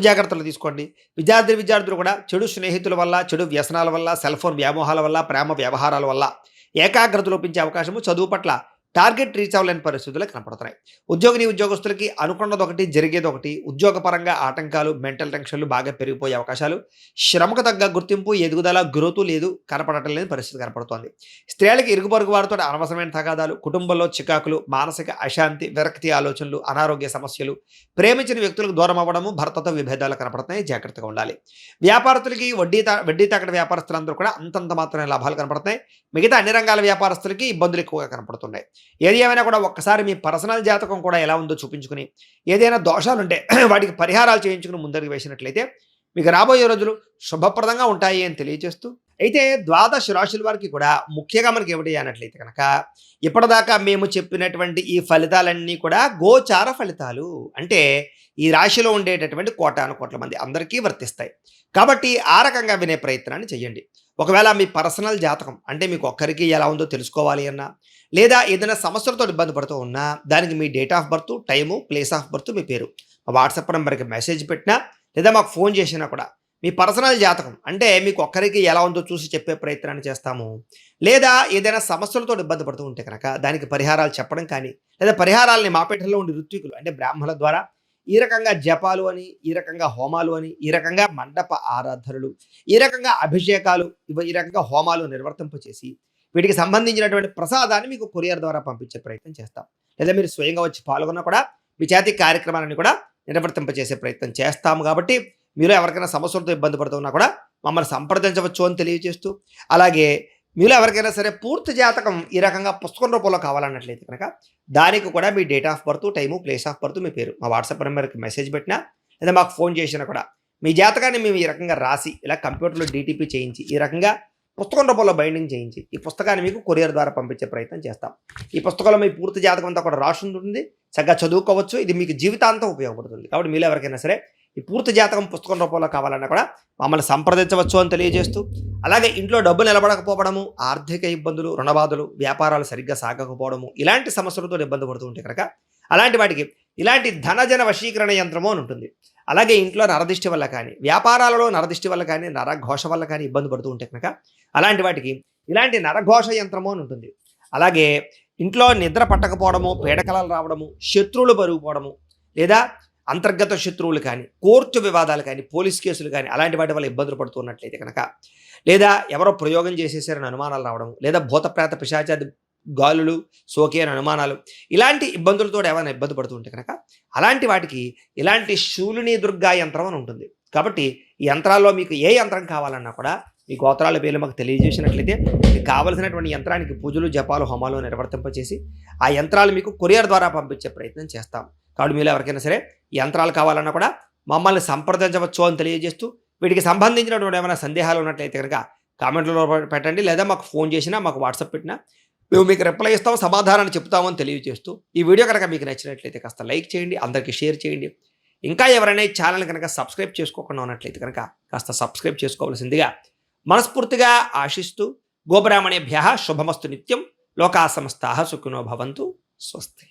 జాగ్రత్తలు తీసుకోండి. విద్యార్థులు కూడా చెడు స్నేహితుల వల్ల, చెడు వ్యసనాల వల్ల, సెల్ ఫోన్ వ్యామోహాల వల్ల, ప్రేమ వ్యవహారాల వల్ల ఏకాగ్రత లోపించే అవకాశము, చదువు పట్ల టార్గెట్ రీచ్ అవ్వలేని పరిస్థితులు కనపడుతున్నాయి. ఉద్యోగస్తులకి అనుకున్నదొకటి, జరిగేదొకటి, ఉద్యోగపరంగా ఆటంకాలు, మెంటల్ టెన్షన్లు బాగా పెరిగిపోయే అవకాశాలు, శ్రమకు తగ్గ గుర్తింపు, ఎదుగుదల, గ్రోతు లేదు, కనపడటం లేని పరిస్థితి కనపడుతోంది. స్త్రీలకి ఇరుగు పొరుగు వారితో అనవసరమైన తగాదాలు, కుటుంబంలో చికాకులు, మానసిక అశాంతి, విరక్తి ఆలోచనలు, అనారోగ్య సమస్యలు, ప్రేమించిన వ్యక్తులకు దూరం అవ్వడము, భర్తతో విభేదాలు కనపడుతున్నాయి. జాగ్రత్తగా ఉండాలి. వ్యాపారస్తులకి వడ్డీ తాకట వ్యాపారస్తులందరూ కూడా అంతంత మాత్రమే లాభాలు కనపడుతున్నాయి. మిగతా అన్ని రంగాల వ్యాపారస్తులకి ఇబ్బందులు ఎక్కువగా కనపడుతున్నాయి. ఏది ఏమైనా కూడా ఒక్కసారి మీ పర్సనల్ జాతకం కూడా ఎలా ఉందో చూపించుకుని, ఏదైనా దోషాలుంటే వాటికి పరిహారాలు చేయించుకుని ముందరికి వేసినట్లయితే మీకు రాబోయే రోజులు శుభప్రదంగా ఉంటాయి అని తెలియజేస్తూ, అయితే ద్వాదశ రాశుల వారికి కూడా ముఖ్యంగా మనకి ఏమిటి అన్నట్లయితే కనుక ఇప్పటిదాకా మేము చెప్పినటువంటి ఈ ఫలితాలన్నీ కూడా గోచార ఫలితాలు. అంటే ఈ రాశిలో ఉండేటటువంటి కోటాను కోట్ల మంది అందరికీ వర్తిస్తాయి. కాబట్టి ఆ రకంగా వినే ప్రయత్నాన్ని చేయండి. ఒకవేళ మీ పర్సనల్ జాతకం అంటే మీకు ఒక్కరికి ఎలా ఉందో తెలుసుకోవాలి అన్నా, లేదా ఏదైనా సమస్యలతో ఇబ్బంది పడుతూ ఉన్నా, దానికి మీ date of birth, time, place of birth, మీ పేరు మా వాట్సాప్ నెంబర్కి మెసేజ్ పెట్టినా లేదా మాకు ఫోన్ చేసినా కూడా మీ పర్సనల్ జాతకం అంటే మీకు ఒక్కరికి ఎలా ఉందో చూసి చెప్పే ప్రయత్నాన్ని చేస్తాము. లేదా ఏదైనా సమస్యలతో ఇబ్బంది పడుతూ ఉంటే కనుక దానికి పరిహారాలు చెప్పడం కానీ, లేదా పరిహారాలని మాపేటలో ఉండే ఋత్వికులు అంటే బ్రాహ్మణుల ద్వారా ఈ రకంగా జపాలు అని, ఈ రకంగా హోమాలు అని, ఈ రకంగా మండప ఆరాధనలు, ఈ రకంగా అభిషేకాలు, ఈ రకంగా హోమాలు నిర్వర్తింపచేసి వీటికి సంబంధించినటువంటి ప్రసాదాన్ని మీకు కొరియర్ ద్వారా పంపించే ప్రయత్నం చేస్తాం. లేదా మీరు స్వయంగా వచ్చి పాల్గొన్నా కూడా మీ చేతి కార్యక్రమాలను కూడా నిర్వర్తింపచేసే ప్రయత్నం చేస్తాము. కాబట్టి మీరు ఎవరికైనా సమస్యలతో ఇబ్బంది పడుతున్నా కూడా మమ్మల్ని సంప్రదించవచ్చు అని తెలియజేస్తూ, అలాగే మీలో ఎవరికైనా సరే పూర్తి జాతకం ఈ రకంగా పుస్తకం రూపంలో కావాలన్నట్లయితే కనుక దానికి కూడా మీ date of birth, time, place of birth, మీ పేరు మా వాట్సాప్ నెంబర్కి మెసేజ్ పెట్టినా లేదా మాకు ఫోన్ చేసినా కూడా మీ జాతకాన్ని మేము ఈ రకంగా రాసి ఇలా కంప్యూటర్లో డీటీపీ చేయించి ఈ రకంగా పుస్తకం రూపంలో బైండింగ్ చేయించి ఈ పుస్తకాన్ని మీకు కొరియర్ ద్వారా పంపించే ప్రయత్నం చేస్తాం. ఈ పుస్తకంలో మీ పూర్తి జాతకం అంతా కూడా రాసి ఉంటుంది, చక్కగా చదువుకోవచ్చు. ఇది మీకు జీవితాంతం ఉపయోగపడుతుంది. కాబట్టి మీలో ఎవరికైనా సరే ఈ పూర్తి జాతకం పుస్తకం రూపంలో కావాలన్నా కూడా మమ్మల్ని సంప్రదించవచ్చు అని తెలియజేస్తూ, అలాగే ఇంట్లో డబ్బు నిలబడకపోవడము, ఆర్థిక ఇబ్బందులు, రుణబాధలు, వ్యాపారాలు సరిగ్గా సాగకపోవడము, ఇలాంటి సమస్యలతో ఇబ్బంది పడుతూ ఉంటే కనుక అలాంటి వాటికి ఇలాంటి ధనజన వశీకరణ యంత్రము అని ఉంటుంది. అలాగే ఇంట్లో నరదిష్టి వల్ల కానీ, వ్యాపారాలలో నరదిష్టి వల్ల కానీ, నరఘోష వల్ల కానీ ఇబ్బంది పడుతూ ఉంటే కనుక అలాంటి వాటికి ఇలాంటి నరఘోష యంత్రము అని ఉంటుంది. అలాగే ఇంట్లో నిద్ర పట్టకపోవడము, పీడకలలు రావడము, శత్రువులు పెరిగిపోవడము, లేదా అంతర్గత శత్రువులు కానీ, కోర్టు వివాదాలు కానీ, పోలీస్ కేసులు కానీ అలాంటి వాటి వల్ల ఇబ్బందులు పడుతున్నట్లయితే కనుక, లేదా ఎవరో ప్రయోగం చేసేసారని అనుమానాలు రావడం, లేదా భూతప్రేత పిశాచాది గాలులు సోకే అని అనుమానాలు, ఇలాంటి ఇబ్బందులతో ఏమైనా ఇబ్బంది పడుతుంటే కనుక అలాంటి వాటికి ఇలాంటి శూలిని దుర్గా యంత్రం అని ఉంటుంది. కాబట్టి ఈ యంత్రాల్లో మీకు ఏ యంత్రం కావాలన్నా కూడా మీ గోత్రాల పేర్లు మాకు తెలియజేసినట్లయితే మీకు కావలసినటువంటి యంత్రానికి పూజలు, జపాలు, హోమాలు నిర్వర్తింపచేసి ఆ యంత్రాలు మీకు కొరియర్ ద్వారా పంపించే ప్రయత్నం చేస్తాం. కాబట్టి మీరు ఎవరికైనా సరే యంత్రాలు కావాలన్నా కూడా మమ్మల్ని సంప్రదించవచ్చు అని తెలియజేస్తూ, వీటికి సంబంధించినటువంటి ఏమైనా సందేహాలు ఉన్నట్లయితే కనుక కామెంట్లో పెట్టండి, లేదా మాకు ఫోన్ చేసినా, మాకు వాట్సాప్ పెట్టినా మేము మీకు రిప్లై ఇస్తాం, సమాధానాన్ని చెప్తామని తెలియజేస్తూ, ఈ వీడియో కనుక మీకు నచ్చినట్లయితే కాస్త లైక్ చేయండి, అందరికీ షేర్ చేయండి. ఇంకా ఎవరైనా ఈ ఛానల్ కనుక సబ్స్క్రైబ్ చేసుకోకుండా ఉన్నట్లయితే కనుక కాస్త సబ్స్క్రైబ్ చేసుకోవాల్సిందిగా మనస్ఫూర్తిగా ఆశిస్తూ, గోబ్రాహ్మణేభ్యః శుభమస్తు నిత్యం, లోకా సమస్తాః సుఖినో భవంతు. స్వస్తి.